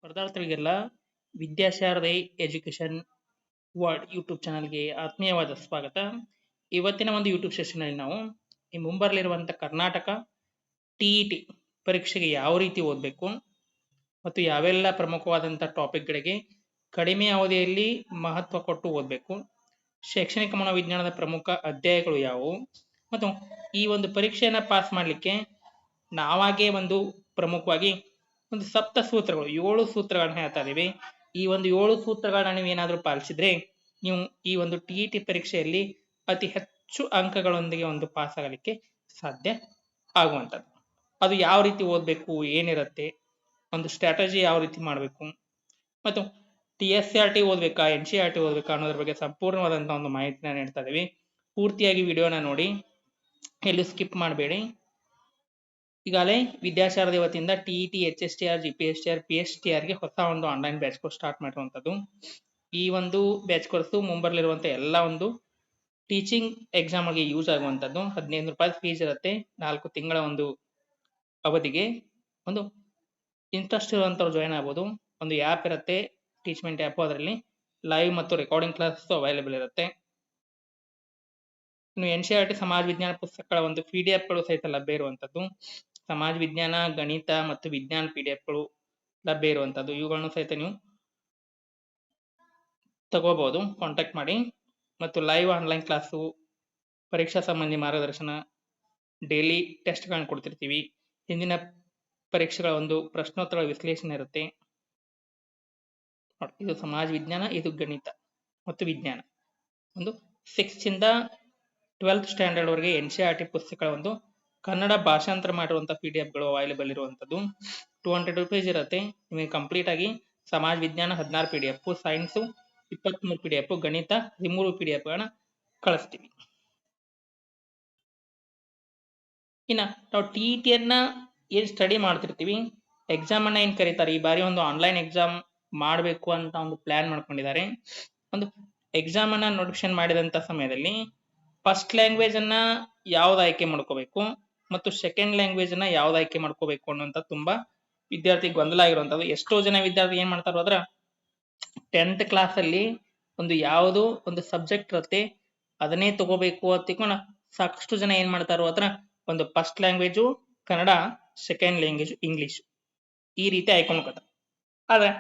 ಸ್ಪರ್ಧಾರ್ಥಿಗಳಿಗೆಲ್ಲ Vidyasharade education world YouTube ಚಾನಲ್ಗೆ ಆತ್ಮೀಯವಾದ ಸ್ವಾಗತ. ಇವತ್ತಿನ ಒಂದು ಯೂಟ್ಯೂಬ್ ಸೆಷನ್ನಲ್ಲಿ ನಾವು ಈ ಮುಂಬರಲಿರುವಂಥ ಕರ್ನಾಟಕ ಟಿ ಪರೀಕ್ಷೆಗೆ ಯಾವ ರೀತಿ ಓದಬೇಕು ಮತ್ತು ಯಾವೆಲ್ಲ ಪ್ರಮುಖವಾದಂಥ ಟಾಪಿಕ್ಗಳಿಗೆ ಕಡಿಮೆ ಅವಧಿಯಲ್ಲಿ ಮಹತ್ವ ಕೊಟ್ಟು ಓದಬೇಕು, ಶೈಕ್ಷಣಿಕ ಮನೋವಿಜ್ಞಾನದ ಪ್ರಮುಖ ಅಧ್ಯಾಯಗಳು ಯಾವುವು ಮತ್ತು ಈ ಒಂದು ಪರೀಕ್ಷೆಯನ್ನು ಪಾಸ್ ಮಾಡಲಿಕ್ಕೆ ನಾವಾಗೇ ಒಂದು ಪ್ರಮುಖವಾಗಿ ಒಂದು ಸಪ್ತ ಸೂತ್ರಗಳು 7 ಸೂತ್ರಗಳನ್ನ ಹೇಳ್ತಾ ಇದೀವಿ. ಈ ಒಂದು 7 ಸೂತ್ರಗಳನ್ನ ನೀವು ಏನಾದರೂ ಪಾಲಿಸಿದ್ರೆ ನೀವು ಈ ಒಂದು ಟಿ ಪರೀಕ್ಷೆಯಲ್ಲಿ ಅತಿ ಹೆಚ್ಚು ಅಂಕಗಳೊಂದಿಗೆ ಒಂದು ಪಾಸ್ ಆಗಲಿಕ್ಕೆ ಸಾಧ್ಯ ಆಗುವಂಥದ್ದು. ಅದು ಯಾವ ರೀತಿ ಓದಬೇಕು, ಏನಿರುತ್ತೆ, ಒಂದು ಸ್ಟ್ರಾಟಜಿ ಯಾವ ರೀತಿ ಮಾಡಬೇಕು ಮತ್ತು TSRT ಓದಬೇಕಾ NCERT ಓದಬೇಕಾ ಅನ್ನೋದ್ರ ಬಗ್ಗೆ ಸಂಪೂರ್ಣವಾದಂಥ ಒಂದು ಮಾಹಿತಿನ ನೀಡ್ತಾ ಇದೀವಿ. ಪೂರ್ತಿಯಾಗಿ ವಿಡಿಯೋನ ನೋಡಿ, ಎಲ್ಲೂ ಸ್ಕಿಪ್ ಮಾಡಬೇಡಿ. ಈಗಾಗಲೇ ವಿದ್ಯಾಶಾರದೆ ವತಿಯಿಂದ TET HSTR GPSTR PSTR ಗೆ ಹೊಸ ಒಂದು ಆನ್ಲೈನ್ ಬ್ಯಾಚ್ ಕೋರ್ಸ್ ಸ್ಟಾರ್ಟ್ ಮಾಡಿರುವಂಥದ್ದು. ಈ ಒಂದು ಬ್ಯಾಚ್ ಕೋರ್ಸು ಮುಂಬರಲಿರುವಂಥ ಎಲ್ಲ ಒಂದು ಟೀಚಿಂಗ್ ಎಕ್ಸಾಮ್ಗೆ ಯೂಸ್ ಆಗುವಂಥದ್ದು. 15 ರೂಪಾಯಿ ಫೀಸ್ ಇರುತ್ತೆ. 4 ತಿಂಗಳ ಒಂದು ಅವಧಿಗೆ. ಒಂದು ಇಂಟ್ರೆಸ್ಟ್ ಇರುವಂಥವ್ರು ಜಾಯ್ನ್ ಆಗ್ಬೋದು. ಒಂದು ಆ್ಯಪ್ ಇರುತ್ತೆ, ಟೀಚ್ಮೆಂಟ್ ಆ್ಯಪ್. ಅದರಲ್ಲಿ ಲೈವ್ ಮತ್ತು ರೆಕಾರ್ಡಿಂಗ್ ಕ್ಲಾಸ್ ಅವೈಲೇಬಲ್ ಇರುತ್ತೆ. ಇನ್ನು NCERT ಸಮಾಜ ವಿಜ್ಞಾನ ಪುಸ್ತಕಗಳ ಒಂದು PDF ಸಹಿತ ಲಭ್ಯ ಇರುವಂಥದ್ದು. ಸಮಾಜ ವಿಜ್ಞಾನ, ಗಣಿತ ಮತ್ತು ವಿಜ್ಞಾನ PDF ಲಭ್ಯ ಇರುವಂಥದ್ದು. ಇವುಗಳನ್ನು ಸಹಿತ ನೀವು ತಗೋಬಹುದು, ಕಾಂಟ್ಯಾಕ್ಟ್ ಮಾಡಿ. ಮತ್ತು ಲೈವ್ ಆನ್ಲೈನ್ ಕ್ಲಾಸು, ಪರೀಕ್ಷಾ ಸಂಬಂಧಿ ಮಾರ್ಗದರ್ಶನ, ಡೈಲಿ ಟೆಸ್ಟ್ಗಳನ್ನು ಕೊಡ್ತಿರ್ತೀವಿ. ಹಿಂದಿನ ಪರೀಕ್ಷೆಗಳ ಒಂದು ಪ್ರಶ್ನೋತ್ತರ ವಿಶ್ಲೇಷಣೆ ಇರುತ್ತೆ. ಇದು ಸಮಾಜ ವಿಜ್ಞಾನ, ಇದು ಗಣಿತ ಮತ್ತು ವಿಜ್ಞಾನ. ಒಂದು 6th ಇಂದ 12th ಸ್ಟ್ಯಾಂಡರ್ಡ್ ವರೆಗೆ NCERT ಪುಸ್ತಕಗಳ ಒಂದು ಕನ್ನಡ ಭಾಷಾಂತರ ಮಾಡಿರುವಂಥ PDFಗಳು ಅವೈಲೇಬಲ್ ಇರುವಂಥದ್ದು. 200 ರೂಪೀಸ್ ಇರುತ್ತೆ. ನಿಮಗೆ ಕಂಪ್ಲೀಟ್ ಆಗಿ ಸಮಾಜ ವಿಜ್ಞಾನ 16 PDF, ಸೈನ್ಸು 23 PDF, ಗಣಿತ 13 PDF ಕಳಿಸ್ತೀವಿ. ಇನ್ನು ನಾವು TETಯನ್ನ ಏನು ಸ್ಟಡಿ ಮಾಡ್ತಿರ್ತೀವಿ, ಎಕ್ಸಾಮ್ ಅನ್ನ ಏನು ಕರೀತಾರೆ, ಈ ಬಾರಿ ಒಂದು ಆನ್ಲೈನ್ ಎಕ್ಸಾಮ್ ಮಾಡಬೇಕು ಅಂತ ಒಂದು ಪ್ಲಾನ್ ಮಾಡ್ಕೊಂಡಿದ್ದಾರೆ. ಒಂದು ಎಕ್ಸಾಮ್ ಅನ್ನ ನೋಟಿಫಿಕೇಶನ್ ಮಾಡಿದಂಥ ಸಮಯದಲ್ಲಿ ಫಸ್ಟ್ ಲ್ಯಾಂಗ್ವೇಜ್ ಅನ್ನ ಯಾವ್ದು ಆಯ್ಕೆ ಮಾಡ್ಕೋಬೇಕು ಮತ್ತು ಸೆಕೆಂಡ್ ಲ್ಯಾಂಗ್ವೇಜ್ ಅನ್ನ ಯಾವ್ದು ಆಯ್ಕೆ ಮಾಡ್ಕೋಬೇಕು ಅನ್ನೋಂಥ ತುಂಬಾ ವಿದ್ಯಾರ್ಥಿ ಗೊಂದಲ ಆಗಿರುವಂಥದ್ದು. ಎಷ್ಟೋ ಜನ ವಿದ್ಯಾರ್ಥಿ ಏನ್ ಮಾಡ್ತಾರೋ ಅದ್ರ 10th ಕ್ಲಾಸ್ ಅಲ್ಲಿ ಒಂದು ಯಾವುದು ಒಂದು ಸಬ್ಜೆಕ್ಟ್ ಇರುತ್ತೆ ಅದನ್ನೇ ತಗೋಬೇಕು ಅಂತ ತಿಳ್ಕೊಂಡು ಸಾಕಷ್ಟು ಜನ ಏನ್ ಮಾಡ್ತಾರೋ ಅದ್ರ ಒಂದು first language Kannada, second language English, ಈ ರೀತಿ ಆಯ್ಕೊಂಡ್ಕೋತಾರೆ. ಆದ್ರೆ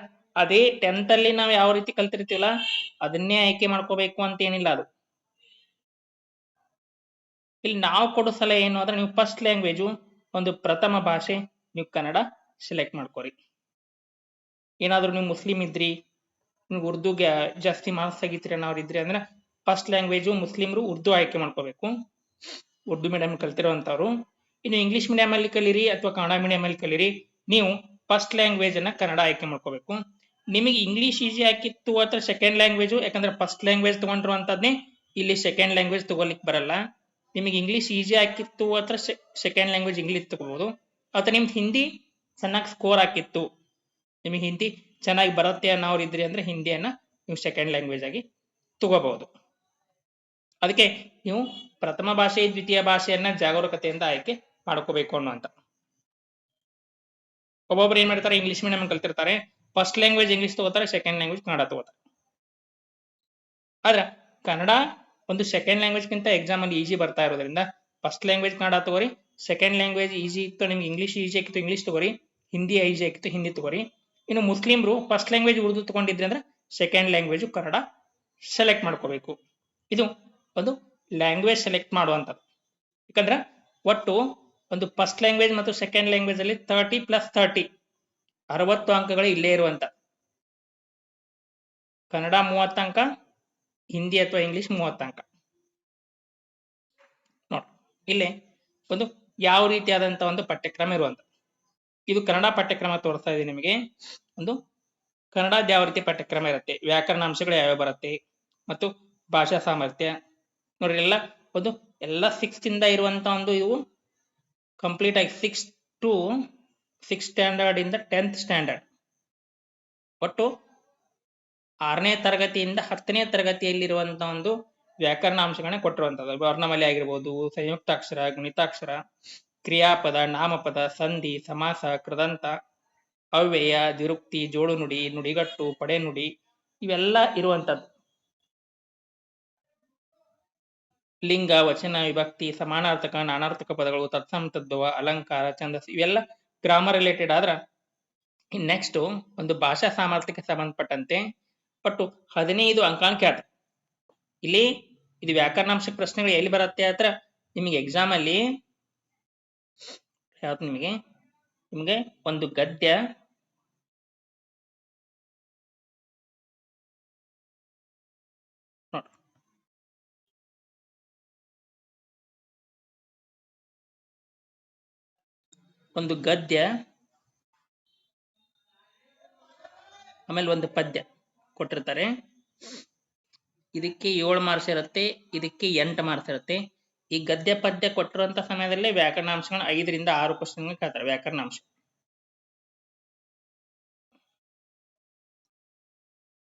ಅದೇ 10th ಅಲ್ಲಿ ನಾವು ಯಾವ ರೀತಿ ಕಲ್ತಿರ್ತೀವಲ್ಲ ಅದನ್ನೇ ಆಯ್ಕೆ ಮಾಡ್ಕೋಬೇಕು ಅಂತ ಏನಿಲ್ಲ. ಅದು ಇಲ್ಲಿ ನಾವು ಕೊಡೋ ಸಲಹೆ ಏನು ಅಂದ್ರೆ ನೀವು ಫಸ್ಟ್ ಲ್ಯಾಂಗ್ವೇಜು ಒಂದು ಪ್ರಥಮ ಭಾಷೆ ನೀವು ಕನ್ನಡ ಸೆಲೆಕ್ಟ್ ಮಾಡ್ಕೋರಿ. ಏನಾದ್ರು ನೀವು ಮುಸ್ಲಿಂ ಇದ್ರಿ, ನೀವು ಉರ್ದುಗೆ ಜಾಸ್ತಿ ಮಾರ್ಕ್ಸ್ ತೆಗಿತೀರಿ ಅನ್ನೋರು ಇದ್ರಿ ಅಂದ್ರೆ ಫಸ್ಟ್ ಲ್ಯಾಂಗ್ವೇಜು ಮುಸ್ಲಿಮ್ರು ಉರ್ದು ಆಯ್ಕೆ ಮಾಡ್ಕೋಬೇಕು, ಉರ್ದು ಮೀಡಿಯಂ ಕಲ್ತಿರೋಂಥವ್ರು. ಇನ್ನು ಇಂಗ್ಲಿಷ್ ಮೀಡಿಯಂ ಅಲ್ಲಿ ಕಲೀರಿ ಅಥವಾ ಕನ್ನಡ ಮೀಡಿಯಂ ಅಲ್ಲಿ ಕಲೀರಿ, ನೀವು ಫಸ್ಟ್ ಲ್ಯಾಂಗ್ವೇಜ್ ಅನ್ನ ಕನ್ನಡ ಆಯ್ಕೆ ಮಾಡ್ಕೋಬೇಕು. ನಿಮಗೆ ಇಂಗ್ಲಿಷ್ ಈಸಿ ಆಗಿತ್ತು ಅಥವಾ ಸೆಕೆಂಡ್ ಲ್ಯಾಂಗ್ವೇಜು, ಯಾಕಂದ್ರೆ ಫಸ್ಟ್ ಲ್ಯಾಂಗ್ವೇಜ್ ತಗೊಂಡಿರುವಂತದ್ನೇ ಇಲ್ಲಿ ಸೆಕೆಂಡ್ ಲ್ಯಾಂಗ್ವೇಜ್ ತಗೋಲಿಕ್ಕೆ ಬರಲ್ಲ. ನಿಮಗೆ ಇಂಗ್ಲಿಷ್ ಈಸಿ ಆಗಿತ್ತು ಅಥವಾ ಸೆಕೆಂಡ್ ಲ್ಯಾಂಗ್ವೇಜ್ ಇಂಗ್ಲಿಷ್ ತಗೋಬಹುದು. ಅಥವಾ ನಿಮ್ದು ಹಿಂದಿ ಚೆನ್ನಾಗಿ ಸ್ಕೋರ್ ಆಗಿತ್ತು, ನಿಮಗೆ ಹಿಂದಿ ಚೆನ್ನಾಗಿ ಬರುತ್ತೆ ಅನ್ನೋರು ಇದ್ರಿ ಅಂದ್ರೆ ಹಿಂದಿಯನ್ನ ನೀವು ಸೆಕೆಂಡ್ ಲ್ಯಾಂಗ್ವೇಜ್ ಆಗಿ ತಗೋಬಹುದು. ಅದಕ್ಕೆ ನೀವು ಪ್ರಥಮ ಭಾಷೆ ದ್ವಿತೀಯ ಭಾಷೆಯನ್ನ ಜಾಗರೂಕತೆಯಿಂದ ಆಯ್ಕೆ ಮಾಡ್ಕೋಬೇಕು ಅನ್ನುವಂತ. ಒಬ್ಬೊಬ್ರು ಏನ್ ಮಾಡ್ತಾರೆ, ಇಂಗ್ಲಿಷ್ ಮೀಡಿಯಂ ಕಲ್ತಿರ್ತಾರೆ, ಫಸ್ಟ್ ಲ್ಯಾಂಗ್ವೇಜ್ ಇಂಗ್ಲಿಷ್ ತಗೋತಾರೆ, ಸೆಕೆಂಡ್ ಲ್ಯಾಂಗ್ವೇಜ್ ಕನ್ನಡ ತಗೋತಾರೆ. ಆದ್ರೆ ಕನ್ನಡ ಒಂದು ಸೆಕೆಂಡ್ ಲ್ಯಾಂಗ್ವೇಜ್ ಗಿಂತ ಎಕ್ಸಾಮ್ ಅಲ್ಲಿ ಈಸಿ ಬರ್ತಾ ಇರೋದ್ರಿಂದ ಫಸ್ಟ್ ಲ್ಯಾಂಗ್ವೇಜ್ ಕನ್ನಡ ತಗೋರಿ, ಸೆಕೆಂಡ್ ಲ್ಯಾಂಗ್ವೇಜ್ ಈಸಿ ಇತ್ತು ನಿಮ್ಗೆ ಇಂಗ್ಲಿಷ್ ಈಸಿ ಆಗಿತ್ತು ಇಂಗ್ಲಿಷ್ ತಗೋರಿ, ಹಿಂದಿ ಈಸಿ ಆಗಿತ್ತು ಹಿಂದಿ ತಗೋರಿ. ಇನ್ನು ಮುಸ್ಲಿಮ್ರು ಫಸ್ಟ್ ಲ್ಯಾಂಗ್ವೇಜ್ ಉರ್ದು ತಗೊಂಡಿದ್ರಿ ಅಂದ್ರೆ ಸೆಕೆಂಡ್ ಲ್ಯಾಂಗ್ವೇಜ್ ಕನ್ನಡ ಸೆಲೆಕ್ಟ್ ಮಾಡ್ಕೋಬೇಕು. ಇದು ಒಂದು ಲ್ಯಾಂಗ್ವೇಜ್ ಸೆಲೆಕ್ಟ್ ಮಾಡುವಂಥದ್ದು. ಯಾಕಂದ್ರೆ ಒಟ್ಟು ಒಂದು ಫಸ್ಟ್ ಲ್ಯಾಂಗ್ವೇಜ್ ಮತ್ತು ಸೆಕೆಂಡ್ ಲ್ಯಾಂಗ್ವೇಜ್ ಅಲ್ಲಿ 30+30 60 ಅಂಕಗಳು ಇಲ್ಲೇ ಇರುವಂತ. ಕನ್ನಡ 30 ಅಂಕ, ಹಿಂದಿ ಅಥವಾ ಇಂಗ್ಲಿಷ್ 30 ಅಂಕ. ನೋಡಿ ಇಲ್ಲಿ ಒಂದು ಯಾವ ರೀತಿಯಾದಂತ ಒಂದು ಪಠ್ಯಕ್ರಮ ಇರುವಂತ. ಇದು ಕನ್ನಡ ಪಠ್ಯಕ್ರಮ ತೋರಿಸ್ತಾ ಇದೆ ನಿಮಗೆ. ಒಂದು ಕನ್ನಡದ ಯಾವ ರೀತಿ ಪಠ್ಯಕ್ರಮ ಇರುತ್ತೆ, ವ್ಯಾಕರಣ ಅಂಶಗಳು ಯಾವ್ಯಾವ ಬರುತ್ತೆ ಮತ್ತು ಭಾಷಾ ಸಾಮರ್ಥ್ಯ ನೋಡ್ರಿ. ಒಂದು ಎಲ್ಲ 6th ಇಂದ ಇರುವಂತ ಒಂದು ಇವು ಕಂಪ್ಲೀಟ್ ಆಗಿ 6th to 6th ಸ್ಟ್ಯಾಂಡರ್ಡ್ ಇಂದ 10th ಸ್ಟ್ಯಾಂಡರ್ಡ್, ಒಟ್ಟು 6ನೇ ತರಗತಿಯಿಂದ 10ನೇ ತರಗತಿಯಲ್ಲಿರುವಂತ ಒಂದು ವ್ಯಾಕರಣ ಅಂಶಗಳನ್ನ ಕೊಟ್ಟಿರುವಂತದ್ದು. ವರ್ಣಮಾಲೆ ಆಗಿರ್ಬೋದು, ಸಂಯುಕ್ತಾಕ್ಷರ, ಗುಣಿತಾಕ್ಷರ, ಕ್ರಿಯಾಪದ, ನಾಮಪದ, ಸಂಧಿ, ಸಮಾಸ, ಕೃದಂತ, ಅವ್ಯಯ, ದಿರುಕ್ತಿ, ಜೋಡು ನುಡಿ, ನುಡಿಗಟ್ಟು, ಪಡೆ ನುಡಿ ಇವೆಲ್ಲ ಇರುವಂತದ್ದು. ಲಿಂಗ, ವಚನ, ವಿಭಕ್ತಿ, ಸಮಾನಾರ್ಥಕ, ನಾನಾರ್ಥಕ ಪದಗಳು, ತತ್ಸಮ ತದ್ಭವ, ಅಲಂಕಾರ, ಛಂದಸ್ಸು ಇವೆಲ್ಲ ಗ್ರಾಮರ್ ರಿಲೇಟೆಡ್ ಆದ್ರ ನೆಕ್ಸ್ಟ್ ಒಂದು ಭಾಷಾ ಸಾಮರ್ಥ್ಯಕ್ಕೆ ಸಂಬಂಧಪಟ್ಟಂತೆ ಒಟ್ಟು 15 ಅಂಕಾಂಕ ಕೇಳ್ತಾರೆ. ಇಲ್ಲಿ ಇದು ವ್ಯಾಕರಣಾಂಶ ಪ್ರಶ್ನೆಗಳು ಎಲ್ಲಿ ಬರುತ್ತೆ ಹತ್ರ ನಿಮಗೆ ಎಕ್ಸಾಮ್ ಅಲ್ಲಿ ಯಾವ್ದು ನಿಮಗೆ ಒಂದು ಗದ್ಯ, ಒಂದು ಗದ್ಯ ಆಮೇಲೆ ಒಂದು ಪದ್ಯ ಕೊಟ್ಟಿರ್ತಾರೆ. ಇದಕ್ಕೆ 7 ಮಾರ್ಕ್ಸ್ ಇರುತ್ತೆ, ಇದಕ್ಕೆ 8 ಮಾರ್ಕ್ಸ್ ಇರುತ್ತೆ. ಈ ಗದ್ಯ ಪದ್ಯ ಕೊಟ್ಟಿರುವಂತ ಸಮಯದಲ್ಲಿ ವ್ಯಾಕರಣಾಂಶಗಳನ್ನ 5 ರಿಂದ 6 ಕ್ವಶನ್ ಕೇಳ್ತಾರೆ. ವ್ಯಾಕರಣಾಂಶ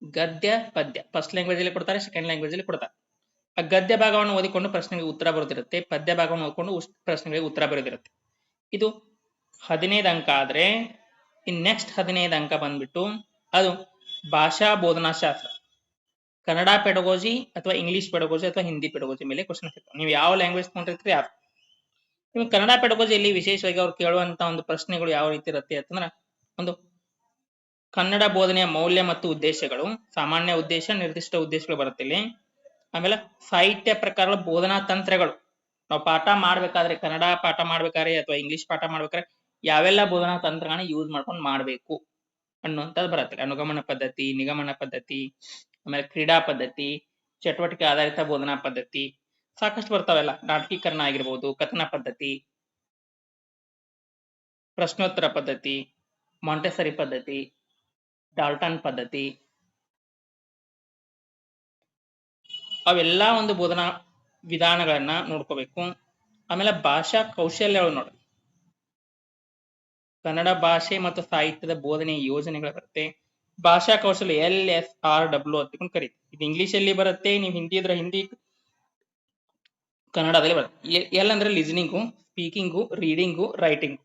ಗದ್ಯ ಪದ್ಯ ಫಸ್ಟ್ ಲ್ಯಾಂಗ್ವೇಜ್ ಅಲ್ಲಿ ಕೊಡ್ತಾರೆ, ಸೆಕೆಂಡ್ ಲ್ಯಾಂಗ್ವೇಜ್ ಅಲ್ಲಿ ಕೊಡ್ತಾರೆ. ಆ ಗದ್ಯ ಭಾಗವನ್ನು ಓದಿಕೊಂಡು ಪ್ರಶ್ನೆಗೆ ಉತ್ತರ ಬರೋದಿರುತ್ತೆ, ಪದ್ಯ ಭಾಗವನ್ನು ಓದಿಕೊಂಡು ಪ್ರಶ್ನೆಗಳಿಗೆ ಉತ್ತರ ಬರೋದಿರುತ್ತೆ. ಇದು 15 ಅಂಕ ಆದ್ರೆ ಇನ್ ನೆಕ್ಸ್ಟ್ 15 ಅಂಕ ಬಂದ್ಬಿಟ್ಟು ಅದು ಭಾಷಾ ಬೋಧನಾ ಶಾಸ್ತ್ರ, ಕನ್ನಡ ಪೆಡಗೋಜಿ ಅಥವಾ ಇಂಗ್ಲಿಷ್ ಪೆಡಗೋಜಿ ಅಥವಾ ಹಿಂದಿ ಪೆಡಗೋಜಿ ಮೇಲೆ ಕ್ವಶನ್ ಸಿಗ್ತವೆ. ನೀವು ಯಾವ ಲ್ಯಾಂಗ್ವೇಜ್ ತಗೊಂಡಿರ್ತೀರಿ ಯಾರು. ನೀವು ಕನ್ನಡ ಪೆಡಗೋಜಿಯಲ್ಲಿ ವಿಶೇಷವಾಗಿ ಅವ್ರು ಕೇಳುವಂತ ಒಂದು ಪ್ರಶ್ನೆಗಳು ಯಾವ ರೀತಿ ಇರುತ್ತೆ ಅಂತಂದ್ರೆ, ಒಂದು ಕನ್ನಡ ಬೋಧನೆಯ ಮೌಲ್ಯ ಮತ್ತು ಉದ್ದೇಶಗಳು, ಸಾಮಾನ್ಯ ಉದ್ದೇಶ, ನಿರ್ದಿಷ್ಟ ಉದ್ದೇಶಗಳು ಬರುತ್ತೆ ಇಲ್ಲಿ. ಆಮೇಲೆ ಸಾಹಿತ್ಯ ಪ್ರಕಾರಗಳ ಬೋಧನಾ ತಂತ್ರಗಳು, ನಾವು ಪಾಠ ಮಾಡ್ಬೇಕಾದ್ರೆ, ಕನ್ನಡ ಪಾಠ ಮಾಡ್ಬೇಕಾದ್ರೆ ಅಥವಾ ಇಂಗ್ಲಿಷ್ ಪಾಠ ಮಾಡ್ಬೇಕಾದ್ರೆ ಯಾವೆಲ್ಲ ಬೋಧನಾ ತಂತ್ರಗಳನ್ನ ಯೂಸ್ ಮಾಡ್ಕೊಂಡು ಮಾಡ್ಬೇಕು ಅನ್ನುವಂಥದ್ದು ಬರುತ್ತೆ. ಅನುಗಮನ ಪದ್ಧತಿ, ನಿಗಮನ ಪದ್ಧತಿ, ಆಮೇಲೆ ಕ್ರೀಡಾ ಪದ್ಧತಿ, ಚಟುವಟಿಕೆ ಆಧಾರಿತ ಬೋಧನಾ ಪದ್ಧತಿ, ಸಾಕಷ್ಟು ಬರ್ತಾವೆಲ್ಲ. ನಾಟಕೀಕರಣ ಆಗಿರ್ಬೋದು, ಕಥನ ಪದ್ಧತಿ, ಪ್ರಶ್ನೋತ್ತರ ಪದ್ಧತಿ, ಮಾಂಟೆಸರಿ ಪದ್ಧತಿ, ಡಾಲ್ಟನ್ ಪದ್ಧತಿ, ಅವೆಲ್ಲ ಒಂದು ಬೋಧನಾ ವಿಧಾನಗಳನ್ನ ನೋಡ್ಕೋಬೇಕು. ಆಮೇಲೆ ಭಾಷಾ ಕೌಶಲ್ಯಗಳು ನೋಡಿ, ಕನ್ನಡ ಭಾಷೆ ಮತ್ತು ಸಾಹಿತ್ಯದ ಬೋಧನೆ ಯೋಜನೆಗಳು ಬರುತ್ತೆ. ಭಾಷಾ ಕೌಶಲ್ಯ LSRW ಅಂತ ಕರೀತೀವಿ. ಇದು ಇಂಗ್ಲಿಷ್ ಅಲ್ಲಿ ಬರುತ್ತೆ, ನೀವು ಹಿಂದಿ ಇದ್ರೆ ಹಿಂದಿ, ಕನ್ನಡದಲ್ಲಿ ಬರುತ್ತೆ. ಎಲ್ ಅಂದ್ರೆ ಲಿಸನಿಂಗು, ಸ್ಪೀಕಿಂಗು, ರೀಡಿಂಗು, ರೈಟಿಂಗು.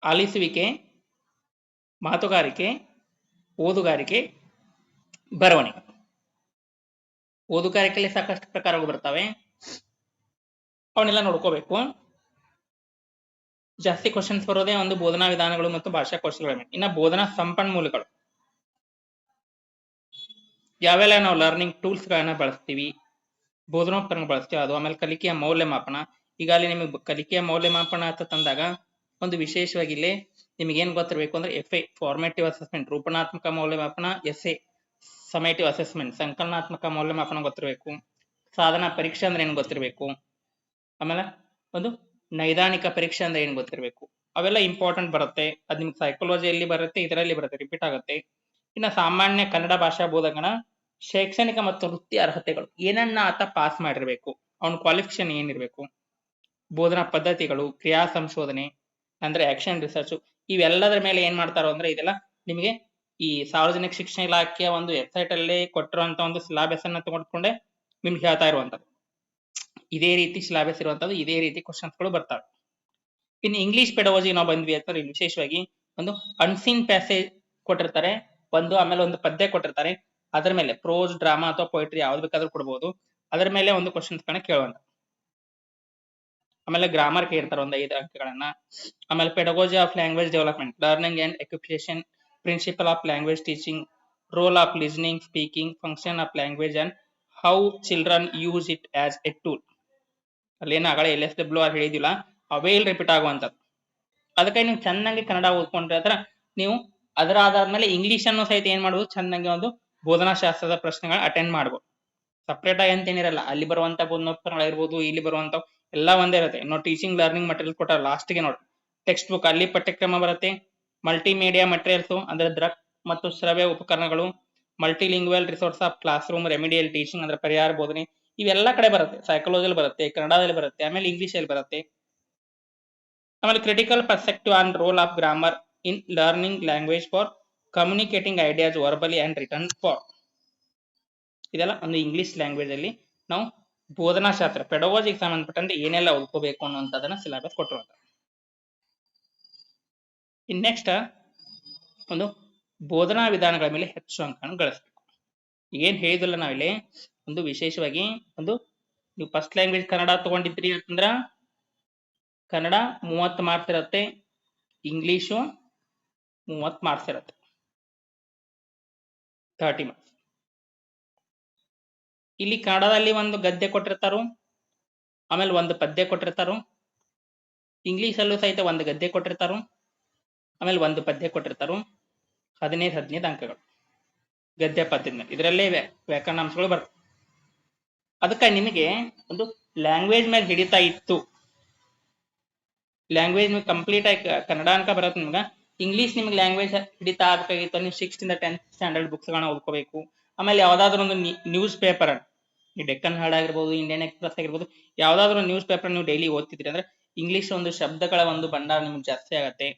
ಆಲಿಸುವಿಕೆ, ಮಾತುಗಾರಿಕೆ, ಓದುಗಾರಿಕೆ, ಬರವಣಿಗೆ. ಓದುಗಾರಿಕೆಯಲ್ಲಿ ಸಾಕಷ್ಟು ಪ್ರಕಾರಗಳು ಬರ್ತವೆ, ಅವನ್ನೆಲ್ಲ ನೋಡ್ಕೋಬೇಕು. ಜಾಸ್ತಿ ಕ್ವಶನ್ಸ್ ಬರೋದೇ ಒಂದು ಬೋಧನಾ ವಿಧಾನಗಳು ಮತ್ತು ಭಾಷಾ ಕೌಶಲ್ಯಗಳ ಮೇಲೆ. ಇನ್ನ ಬೋಧನಾ ಸಂಪನ್ಮೂಲಗಳು ಯಾವೆಲ್ಲ ನಾವು ಲರ್ನಿಂಗ್ ಟೂಲ್ಸ್ ಗಳನ್ನ ಬಳಸ್ತೀವಿ, ಬೋಧನೋಪಕರಣ ಬಳಸ್ತೀವಿ ಅದು. ಆಮೇಲೆ ಕಲಿಕೆಯ ಮೌಲ್ಯಮಾಪನ. ಈಗಾಗಲೇ ನಿಮಗೆ ಕಲಿಕೆಯ ಮೌಲ್ಯಮಾಪನ ಅಂತ ತಂದಾಗ ಒಂದು ವಿಶೇಷವಾಗಿ ಇಲ್ಲಿ ನಿಮಗೆ ಏನ್ ಗೊತ್ತಿರಬೇಕು ಅಂದ್ರೆ FA ಫಾರ್ಮೇಟಿವ್ ಅಸೆಸ್ಮೆಂಟ್, ರೂಪನಾತ್ಮಕ ಮೌಲ್ಯಮಾಪನ, SA ಸಮೇಟಿವ್ ಅಸೆಸ್ಮೆಂಟ್ ಸಂಕಲನಾತ್ಮಕ ಮೌಲ್ಯಮಾಪನ ಗೊತ್ತಿರಬೇಕು. ಸಾಧನ ಪರೀಕ್ಷೆ ಅಂದ್ರೆ ಏನು ಗೊತ್ತಿರಬೇಕು. ಆಮೇಲೆ ಒಂದು ನೈದಾನಿಕ ಪರೀಕ್ಷೆ ಅಂದ್ರೆ ಏನು ಗೊತ್ತಿರಬೇಕು. ಅವೆಲ್ಲ ಇಂಪಾರ್ಟೆಂಟ್ ಬರುತ್ತೆ. ಅದು ನಿಮ್ಗೆ ಸೈಕಾಲಜಿಯಲ್ಲಿ ಬರುತ್ತೆ, ಇದರಲ್ಲಿ ಬರುತ್ತೆ, ರಿಪೀಟ್ ಆಗುತ್ತೆ. ಇನ್ನು ಸಾಮಾನ್ಯ ಕನ್ನಡ ಭಾಷಾ ಬೋಧಕನ ಶೈಕ್ಷಣಿಕ ಮತ್ತು ವೃತ್ತಿ ಅರ್ಹತೆಗಳು, ಏನನ್ನ ಆತ ಪಾಸ್ ಮಾಡಿರ್ಬೇಕು, ಅವನ ಕ್ವಾಲಿಫಿಕೇಶನ್ ಏನಿರ್ಬೇಕು, ಬೋಧನಾ ಪದ್ಧತಿಗಳು, ಕ್ರಿಯಾ ಸಂಶೋಧನೆ ಅಂದ್ರೆ ಆಕ್ಷನ್ ರಿಸರ್ಚ್, ಇವೆಲ್ಲದರ ಮೇಲೆ ಏನ್ ಮಾಡ್ತಾರೋ ಅಂದ್ರೆ ಇದೆಲ್ಲ ನಿಮಗೆ ಈ ಸಾರ್ವಜನಿಕ ಶಿಕ್ಷಣ ಇಲಾಖೆಯ ಒಂದು ವೆಬ್ಸೈಟ್ ಅಲ್ಲಿ ಕೊಟ್ಟಿರುವಂತ ಒಂದು ಸಿಲಾಬಸ್ ಅನ್ನ ತಗೊಂಡ್ಕೊಂಡೆ ನಿಮ್ಗೆ ಹೇಳ್ತಾ ಇರುವಂತದ್ದು. ಇದೇ ರೀತಿ ಸಿಲಾಬಸ್ ಇರುವಂತದ್ದು, ಇದೇ ರೀತಿ ಕ್ವಶನ್ಸ್ ಗಳು ಬರ್ತವೆ. ಇನ್ನು ಇಂಗ್ಲಿಷ್ ಪೆಡಗೋಜಿ ನಾವು ಬಂದ್ವಿ ಅಂತಂದ್ರೆ ವಿಶೇಷವಾಗಿ ಒಂದು ಅನ್ಸೀನ್ ಪ್ಯಾಸೇಜ್ ಕೊಟ್ಟಿರ್ತಾರೆ, ಆಮೇಲೆ ಒಂದು ಪದ್ಯ ಕೊಟ್ಟಿರ್ತಾರೆ, ಅದರ ಮೇಲೆ ಪ್ರೋಸ್, ಡ್ರಾಮಾ ಅಥವಾ ಪೊಯಿಟ್ರಿ ಯಾವ್ದು ಬೇಕಾದ್ರೂ ಕೊಡ್ಬೋದು, ಅದರ ಮೇಲೆ ಒಂದು ಕ್ವಶನ್ಸ್ ಗಳನ್ನ ಕೇಳುವಂತ. ಆಮೇಲೆ ಗ್ರಾಮರ್ ಕೇಳ್ತಾರೆ ಒಂದು 5 ಅಂಕಗಳನ್ನ. ಆಮೇಲೆ pedagogy of language development, learning and acquisition, principle of language teaching, role of listening, speaking, function of language and how children use it as a tool. ಅಲ್ಲೇನ ಆಗಲೇ LSW ಹೇಳಿದಿಲ್ಲ, ಅವೇ ಇಲ್ಲಿ ರಿಪೀಟ್ ಆಗುವಂತದ್ದು. ಅದಕ್ಕೆ ನೀವು ಚೆನ್ನಾಗಿ ಕನ್ನಡ ಓದ್ಕೊಂಡ್ರೆ ಹತ್ರ ನೀವು ಅದರ ಆಧಾರಮೇಲೆ ಇಂಗ್ಲಿಷ್ ಅನ್ನು ಸಹಿತ ಏನ್ ಮಾಡ್ಬೋದು, ಚೆನ್ನಾಗಿ ಒಂದು ಬೋಧನಾ ಶಾಸ್ತ್ರದ ಪ್ರಶ್ನೆಗಳ ಅಟೆಂಡ್ ಮಾಡ್ಬೋದು. ಸಪ್ರೇಟ್ ಆಗಿ ಅಂತ ಏನಿರಲ್ಲ, ಅಲ್ಲಿ ಬರುವಂತ ಬೋಧನೋಪಕರಣಗಳಿರ್ಬೋದು, ಇಲ್ಲಿ ಬರುವಂತ ಎಲ್ಲ ಒಂದೇ ಇರುತ್ತೆ. ಇನ್ನು ಟೀಚಿಂಗ್ ಲರ್ನಿಂಗ್ ಮಟೀರಿಯಲ್ ಕೊಟ್ಟಾರ ಲಾಸ್ಟ್ಗೆ ನೋಡಿ, ಟೆಕ್ಸ್ಟ್ ಬುಕ್ ಅಲ್ಲಿ ಪಠ್ಯಕ್ರಮ ಬರುತ್ತೆ, ಮಲ್ಟಿಮೀಡಿಯಾ ಮಟೀರಿಯಲ್ಸ್ ಅಂದ್ರೆ ದೃಕ್ ಮತ್ತು ಶ್ರವ್ಯ ಉಪಕರಣಗಳು, multilingual resource of class room, remedial teaching ಅಂದ್ರೆ ಪರಿಹಾರ ಬೋಧನೆ, ಇವೆಲ್ಲ ಕಡೆ ಬರುತ್ತೆ. ಸೈಕಾಲಜಿಯಲ್ಲಿ ಬರುತ್ತೆ, ಕನ್ನಡದಲ್ಲಿ ಬರುತ್ತೆ, ಆಮೇಲೆ ಇಂಗ್ಲಿಷ್ ಅಲ್ಲಿ ಬರುತ್ತೆ. ಆಮೇಲೆ critical perspective on role of grammar in learning language for communicating ideas verbally and return for. ಇದೆಲ್ಲ ಒಂದು ಇಂಗ್ಲಿಷ್ ಲ್ಯಾಂಗ್ವೇಜ್ ಅಲ್ಲಿ ನಾವು ಬೋಧನಾ ಶಾಸ್ತ್ರ ಪೆಡಗೋಜಿಗೆ ಸಂಬಂಧಪಟ್ಟಂತೆ ಏನೆಲ್ಲ ಓದ್ಕೋಬೇಕು ಅನ್ನುವಂಥದ್ದನ್ನ ಸಿಲೆಬಸ್ ಕೊಟ್ಟಿರುವಂತ. ಇನ್ ನೆಕ್ಸ್ಟ್ ಒಂದು ಬೋಧನಾ ವಿಧಾನಗಳ ಮೇಲೆ ಹೆಚ್ಚು ಅಂಕಗಳನ್ನು ಗಳಿಸಬೇಕು. ಏನ್ ಹೇಳಿದಿಲ್ಲ ನಾವಿಲ್ಲಿ, ಒಂದು ವಿಶೇಷವಾಗಿ ಒಂದು ನೀವು ಫಸ್ಟ್ ಲ್ಯಾಂಗ್ವೇಜ್ ಕನ್ನಡ ತಗೊಂಡಿದ್ರಿ ಅಂತಂದ್ರ ಕನ್ನಡ 30 ಮಾರ್ಕ್ಸ್ ಇರುತ್ತೆ, ಇಂಗ್ಲಿಷು 30 ಮಾರ್ಕ್ಸ್ ಇರುತ್ತೆ, 30 ಮಾರ್ಕ್ಸ್. ಇಲ್ಲಿ ಕನ್ನಡದಲ್ಲಿ ಒಂದು ಗದ್ಯ ಕೊಟ್ಟಿರ್ತಾರು, ಆಮೇಲೆ ಒಂದು ಪದ್ಯ ಕೊಟ್ಟಿರ್ತಾರು, ಇಂಗ್ಲಿಷಲ್ಲೂ ಸಹಿತ ಒಂದು ಗದ್ಯ ಕೊಟ್ಟಿರ್ತಾರು, ಆಮೇಲೆ ಒಂದು ಪದ್ಯ ಕೊಟ್ಟಿರ್ತಾರು. 15 ಅಂಕಗಳು ಗದ್ಯ ಪದ್ಯದ ಮೇಲೆ. ಇದರಲ್ಲೇ ವ್ಯಾಕರಣಾಂಶಗಳು ಬರ್ತವೆ. ಅದಕ್ಕೆ ನಿಮಗೆ ಒಂದು ಲ್ಯಾಂಗ್ವೇಜ್ ಮೇಲೆ ಹಿಡಿತಾ ಇತ್ತು, ಲ್ಯಾಂಗ್ವೇಜ್ ಕಂಪ್ಲೀಟ್ ಆಗಿ ಕನ್ನಡ ಅಂಕ ಬರುತ್ತೆ ನಿಮ್ಗೆ, ಇಂಗ್ಲಿಷ್ ನಿಮ್ಗೆ ಲ್ಯಾಂಗ್ವೇಜ್ ಹಿಡಿತಾ ಆಗಬೇಕಾಗಿತ್ತು, ನೀವು 6th ಇಂದ 10th ಸ್ಟ್ಯಾಂಡರ್ಡ್ ಬುಕ್ಸ್ಗಳನ್ನ ಓದ್ಕೋಬೇಕು. ಆಮೇಲೆ ಯಾವ್ದಾದ್ರು ಒಂದು ನ್ಯೂಸ್ ಪೇಪರ್, ಈ ಡೆಕ್ಕನ್ ಹಾರ್ಡ್ ಆಗಿರ್ಬೋದು, ಇಂಡಿಯನ್ ಎಕ್ಸ್ಪ್ರೆಸ್ ಆಗಿರ್ಬೋದು, ಯಾವ್ದಾದ್ರು ಒಂದು ನ್ಯೂಸ್ ಪೇಪರ್ ನೀವು ಡೈಲಿ ಓದ್ತಿದ್ರಿ ಅಂದ್ರೆ ಇಂಗ್ಲಿಷ್ ಒಂದು ಶಬ್ದಗಳ ಒಂದು ಭಂಡಾರ ನಿಮ್ಗೆ ಜಾಸ್ತಿ ಆಗತ್ತೆ.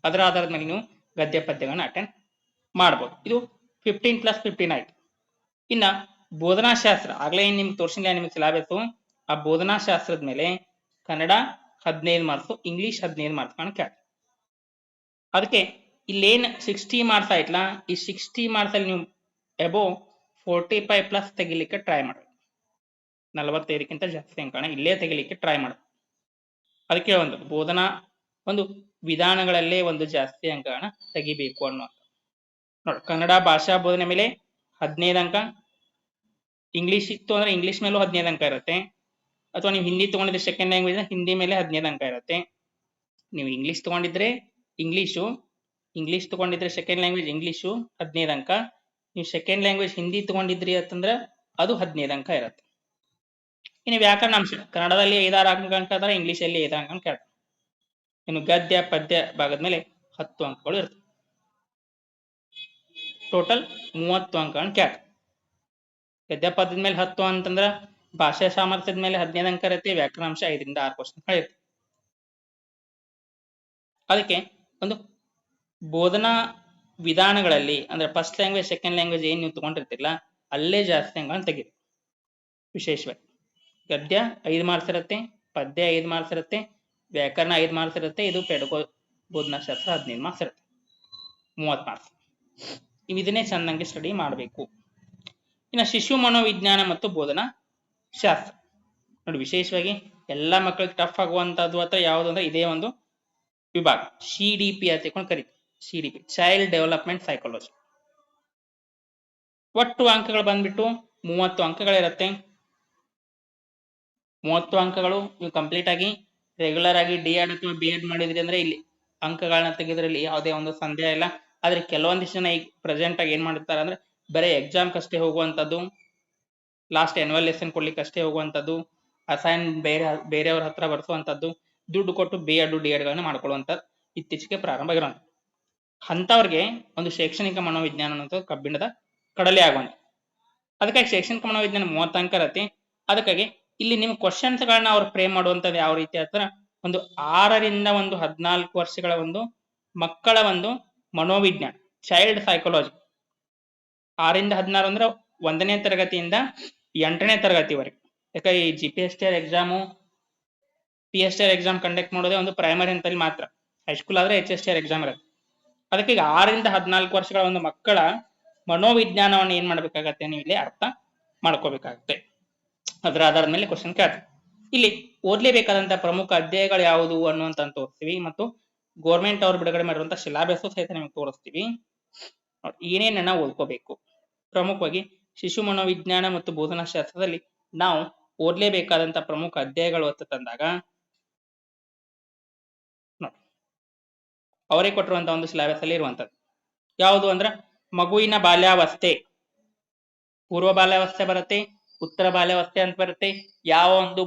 ಅದರ ಆಧಾರದ ಮೇಲೆ ನೀವು ಗದ್ಯ ಪದ್ಯಗಳನ್ನ ಅಟೆಂಡ್ ಮಾಡ್ಬೋದು. ಇದು 15+15 ಆಯ್ತು. ಇನ್ನ ಬೋಧನಾಶಾಸ್ತ್ರ ಆಗ್ಲೇ ನಿಮ್ಗೆ ತೋರಿಸಿಲ್ಲ, ನಿಮ್ಗೆ ಸಿಲಾಬಸ್ ಆ ಬೋಧನಾಶಾಸ್ತ್ರದ ಮೇಲೆ ಕನ್ನಡ 15 ಮಾರ್ಕ್ಸ್, ಇಂಗ್ಲಿಷ್ 15 ಮಾರ್ಕ್ಸ್ ಕೇಳ. ಅದಕ್ಕೆ ಇಲ್ಲೇನ್ 60 ಮಾರ್ಕ್ಸ್ ಆಯ್ತಲ್ಲ, ಈ 60 ಮಾರ್ಕ್ಸ್ ಅಲ್ಲಿ ನೀವು ಅಬೋ 45+ ತೆಗಿಲಿಕ್ಕೆ ಟ್ರೈ ಮಾಡಬೇಕು. 45ಕ್ಕಿಂತ ಜಾಸ್ತಿ ಅಂಕಣ ಇಲ್ಲೇ ತೆಗಿಲಿಕ್ಕೆ ಟ್ರೈ ಮಾಡಬೇಕು. ಅದಕ್ಕೆ ಒಂದು ಬೋಧನಾ ಒಂದು ವಿಧಾನಗಳಲ್ಲೇ ಒಂದು ಜಾಸ್ತಿ ಅಂಕಗಳನ್ನ ತೆಗಿಬೇಕು ಅನ್ನೋ. ನೋಡಿ, ಕನ್ನಡ ಭಾಷಾ ಬೋಧನೆ ಮೇಲೆ 15 ಅಂಕ, ಇಂಗ್ಲಿಷ್ ಇತ್ತು ಅಂದ್ರೆ ಇಂಗ್ಲಿಷ್ ಮೇಲೂ 15 ಅಂಕ ಇರುತ್ತೆ, ಅಥವಾ ನೀವು ಹಿಂದಿ ತಗೊಂಡಿದ್ರೆ ಸೆಕೆಂಡ್ ಲ್ಯಾಂಗ್ವೇಜ್ ಹಿಂದಿ ಮೇಲೆ 15 ಅಂಕ ಇರುತ್ತೆ. ನೀವು ಇಂಗ್ಲಿಷ್ ತಗೊಂಡಿದ್ರೆ ಇಂಗ್ಲಿಷ್ ತಗೊಂಡಿದ್ರೆ ಸೆಕೆಂಡ್ ಲ್ಯಾಂಗ್ವೇಜ್ ಇಂಗ್ಲಿಷು 15 ಅಂಕ, ನೀವು ಸೆಕೆಂಡ್ ಲ್ಯಾಂಗ್ವೇಜ್ ಹಿಂದಿ ತಗೊಂಡಿದ್ರಿ ಅಂತಂದ್ರೆ ಅದು 15 ಅಂಕ ಇರುತ್ತೆ. ಇನ್ನು ವ್ಯಾಕರಣಾಂಶ ಕನ್ನಡದಲ್ಲಿ 5-6 ಅಂಕ ಅಂದ್ರೆ ಇಂಗ್ಲಿಷಲ್ಲಿ 5 ಅಂಕ ಕೇಳ್ತಾರೆ. ಇನ್ನು ಗದ್ಯ ಪದ್ಯ ಭಾಗದ ಮೇಲೆ 10 ಅಂಕಗಳು ಇರ್ತವೆ. ಟೋಟಲ್ 30 ಅಂಕಗಳನ್ನು ಕೇಳ್ತಾರೆ. ಗದ್ಯ ಪದ್ಯದ ಮೇಲೆ 10 ಅಂತಂದ್ರೆ ಭಾಷಾ ಸಾಮರ್ಥ್ಯದ ಮೇಲೆ 15 ಅಂಕ ಇರುತ್ತೆ, ವ್ಯಾಕರಣಾಂಶ 5ರಿಂದ 6 ಕ್ವಶನ್ ಇರುತ್ತೆ. ಅದಕ್ಕೆ ಒಂದು ಬೋಧನಾ ವಿಧಾನಗಳಲ್ಲಿ ಅಂದ್ರೆ ಫಸ್ಟ್ ಲ್ಯಾಂಗ್ವೇಜ್ ಸೆಕೆಂಡ್ ಲ್ಯಾಂಗ್ವೇಜ್ ಏನ್ ನೀವು ತಗೊಂಡಿರ್ತಿಲ್ಲ ಅಲ್ಲೇ ಜಾಸ್ತಿ ಅಂಕಗಳನ್ನು ತೆಗೀರಿ. ವಿಶೇಷವಾಗಿ ಗದ್ಯ 5 ಮಾರ್ಕ್ಸ್ ಇರುತ್ತೆ, ಪದ್ಯ 5 ಮಾರ್ಕ್ಸ್ ಇರುತ್ತೆ, ವ್ಯಾಕರಣ 5 ಮಾರ್ಕ್ಸ್ ಇರುತ್ತೆ, ಇದು ಪೆಡಗೋ ಬೋಧನಾಶಾಸ್ತ್ರ 15 ಮಾರ್ಕ್ಸ್ ಇರುತ್ತೆ, 30 ಮಾರ್ಕ್ಸ್. ನೀವು ಇದನ್ನೇ ಚೆನ್ನಾಗಿ ಸ್ಟಡಿ ಮಾಡಬೇಕು. ಇನ್ನು ಶಿಶು ಮನೋವಿಜ್ಞಾನ ಮತ್ತು ಬೋಧನಾ ಶಾಸ್ತ್ರ ನೋಡಿ, ವಿಶೇಷವಾಗಿ ಎಲ್ಲಾ ಮಕ್ಕಳಿಗೆ ಟಫ್ ಆಗುವಂತದ್ದು ಅಥವಾ ಯಾವುದು ಅಂದ್ರೆ ಇದೇ ಒಂದು ವಿಭಾಗ, CDP ಅಂತ ಕರೀತೀವಿ. CDP child development psychology. ಒಟ್ಟು ಅಂಕಗಳು ಬಂದ್ಬಿಟ್ಟು 30 ಅಂಕಗಳಿರುತ್ತೆ. 30 ಅಂಕಗಳು ನೀವು ಕಂಪ್ಲೀಟ್ ಆಗಿ ರೆಗ್ಯುಲರ್ ಆಗಿ D.Ed ಅಥವಾ B.Ed ಮಾಡಿದ್ರಿ ಅಂದ್ರೆ ಇಲ್ಲಿ ಅಂಕಗಳನ್ನ ತೆಗೆದ್ರಲ್ಲಿ ಯಾವುದೇ ಒಂದು ಸಂದೇಹ ಇಲ್ಲ. ಆದ್ರೆ ಕೆಲವೊಂದಿಷ್ಟು ಜನ ಈಗ ಪ್ರೆಸೆಂಟ್ ಆಗಿ ಏನ್ ಮಾಡ್ತಾರೆ ಅಂದ್ರೆ ಬರೀ ಎಕ್ಸಾಮ್ ಕಷ್ಟೇ ಹೋಗುವಂತದ್ದು, ಲಾಸ್ಟ್ ಎನ್ಯುವಲ್ ಲೆಸನ್ ಕೊಡ್ಲಿಕ್ಕೆ ಅಷ್ಟೇ ಹೋಗುವಂತದ್ದು, ಅಸೈನ್ ಬೇರೆಯವ್ರ ಹತ್ರ ಬರ್ಸುವಂತದ್ದು, ದುಡ್ಡು ಕೊಟ್ಟು B.Ed D.Ed ಗಳನ್ನ ಮಾಡ್ಕೊಳ್ಳುವಂಥದ್ದು ಇತ್ತೀಚೆಗೆ ಪ್ರಾರಂಭ ಆಗಿರೋದು. ಅಂತವ್ರಿಗೆ ಒಂದು ಶೈಕ್ಷಣಿಕ ಮನೋವಿಜ್ಞಾನ ಅನ್ನೋದು ಕಬ್ಬಿಣದ ಕಡಲೆ ಆಗುವಂತ. ಅದಕ್ಕಾಗಿ ಶೈಕ್ಷಣಿಕ ಮನೋವಿಜ್ಞಾನ 30 ಅಂಕ ಇರುತ್ತೆ. ಅದಕ್ಕಾಗಿ ಇಲ್ಲಿ ನಿಮ್ಮ ಕ್ವಶನ್ಸ್ ಗಳನ್ನ ಅವ್ರು ಫ್ರೇಮ್ ಮಾಡುವಂತದ್ದು ಯಾವ ರೀತಿ ಅಂದ್ರೆ ಒಂದು 6ರಿಂದ 14 ವರ್ಷಗಳ ಒಂದು ಮಕ್ಕಳ ಒಂದು ಮನೋವಿಜ್ಞಾನ, ಚೈಲ್ಡ್ ಸೈಕಾಲಜಿ. 6ರಿಂದ 16 ಅಂದ್ರೆ 1ನೇ ತರಗತಿಯಿಂದ 8ನೇ ತರಗತಿವರೆಗೆ. ಯಾಕಂದ್ರೆ ಈ GPSTR exam PSTR exam conduct ಮಾಡೋದೇ ಒಂದು ಪ್ರೈಮರಿ ಹಂತದಲ್ಲಿ ಮಾತ್ರ, ಹೈಸ್ಕೂಲ್ ಆದ್ರೆ HSTR ಎಕ್ಸಾಮ್ ಇರುತ್ತೆ. ಅದಕ್ಕೆ ಈಗ 6ರಿಂದ 14 ವರ್ಷಗಳ ಒಂದು ಮಕ್ಕಳ ಮನೋವಿಜ್ಞಾನವನ್ನು ಏನ್ ಮಾಡ್ಬೇಕಾಗತ್ತೆ, ನೀವು ಇಲ್ಲಿ ಅರ್ಥ ಮಾಡ್ಕೋಬೇಕಾಗತ್ತೆ. ಅದರ ಆಧಾರದ ಮೇಲೆ ಕ್ವಶನ್ ಕೇಳ್ತಾರೆ. ಇಲ್ಲಿ ಓದ್ಲೇಬೇಕಾದಂತಹ ಪ್ರಮುಖ ಅಧ್ಯಾಯಗಳು ಯಾವುದು ಅನ್ನುವಂತ ತೋರಿಸ್ತೀವಿ, ಮತ್ತು ಗೌರ್ಮೆಂಟ್ ಅವ್ರು ಬಿಡುಗಡೆ ಮಾಡಿರುವಂತಹ ಸಿಲಾಬಸ್ ಸಹಿತ ನಿಮಗೆ ತೋರಿಸ್ತೀವಿ. ಏನೇನನ್ನ ಓದ್ಕೋಬೇಕು. ಪ್ರಮುಖವಾಗಿ ಶಿಶು ಮನೋವಿಜ್ಞಾನ ಮತ್ತು ಬೋಧನಾ ಶಾಸ್ತ್ರದಲ್ಲಿ ನಾವು ಓದ್ಲೇಬೇಕಾದಂತಹ ಪ್ರಮುಖ ಅಧ್ಯಾಯಗಳು ಅಂತ ತಂದಾಗ ನೋಡಿ, ಅವರೇ ಕೊಟ್ಟಿರುವಂತಹ ಒಂದು ಸಿಲಾಬಸ್ ಅಲ್ಲಿ ಇರುವಂತದ್ದು ಯಾವುದು ಅಂದ್ರೆ ಮಗುವಿನ ಬಾಲ್ಯಾವಸ್ಥೆ, ಪೂರ್ವ ಬಾಲ್ಯಾವಸ್ಥೆ ಬರುತ್ತೆ, ಉತ್ತರ ಬಾಲ್ಯಾವಸ್ಥೆ ಅಂತ ಬರುತ್ತೆ, ಯಾವ ಒಂದು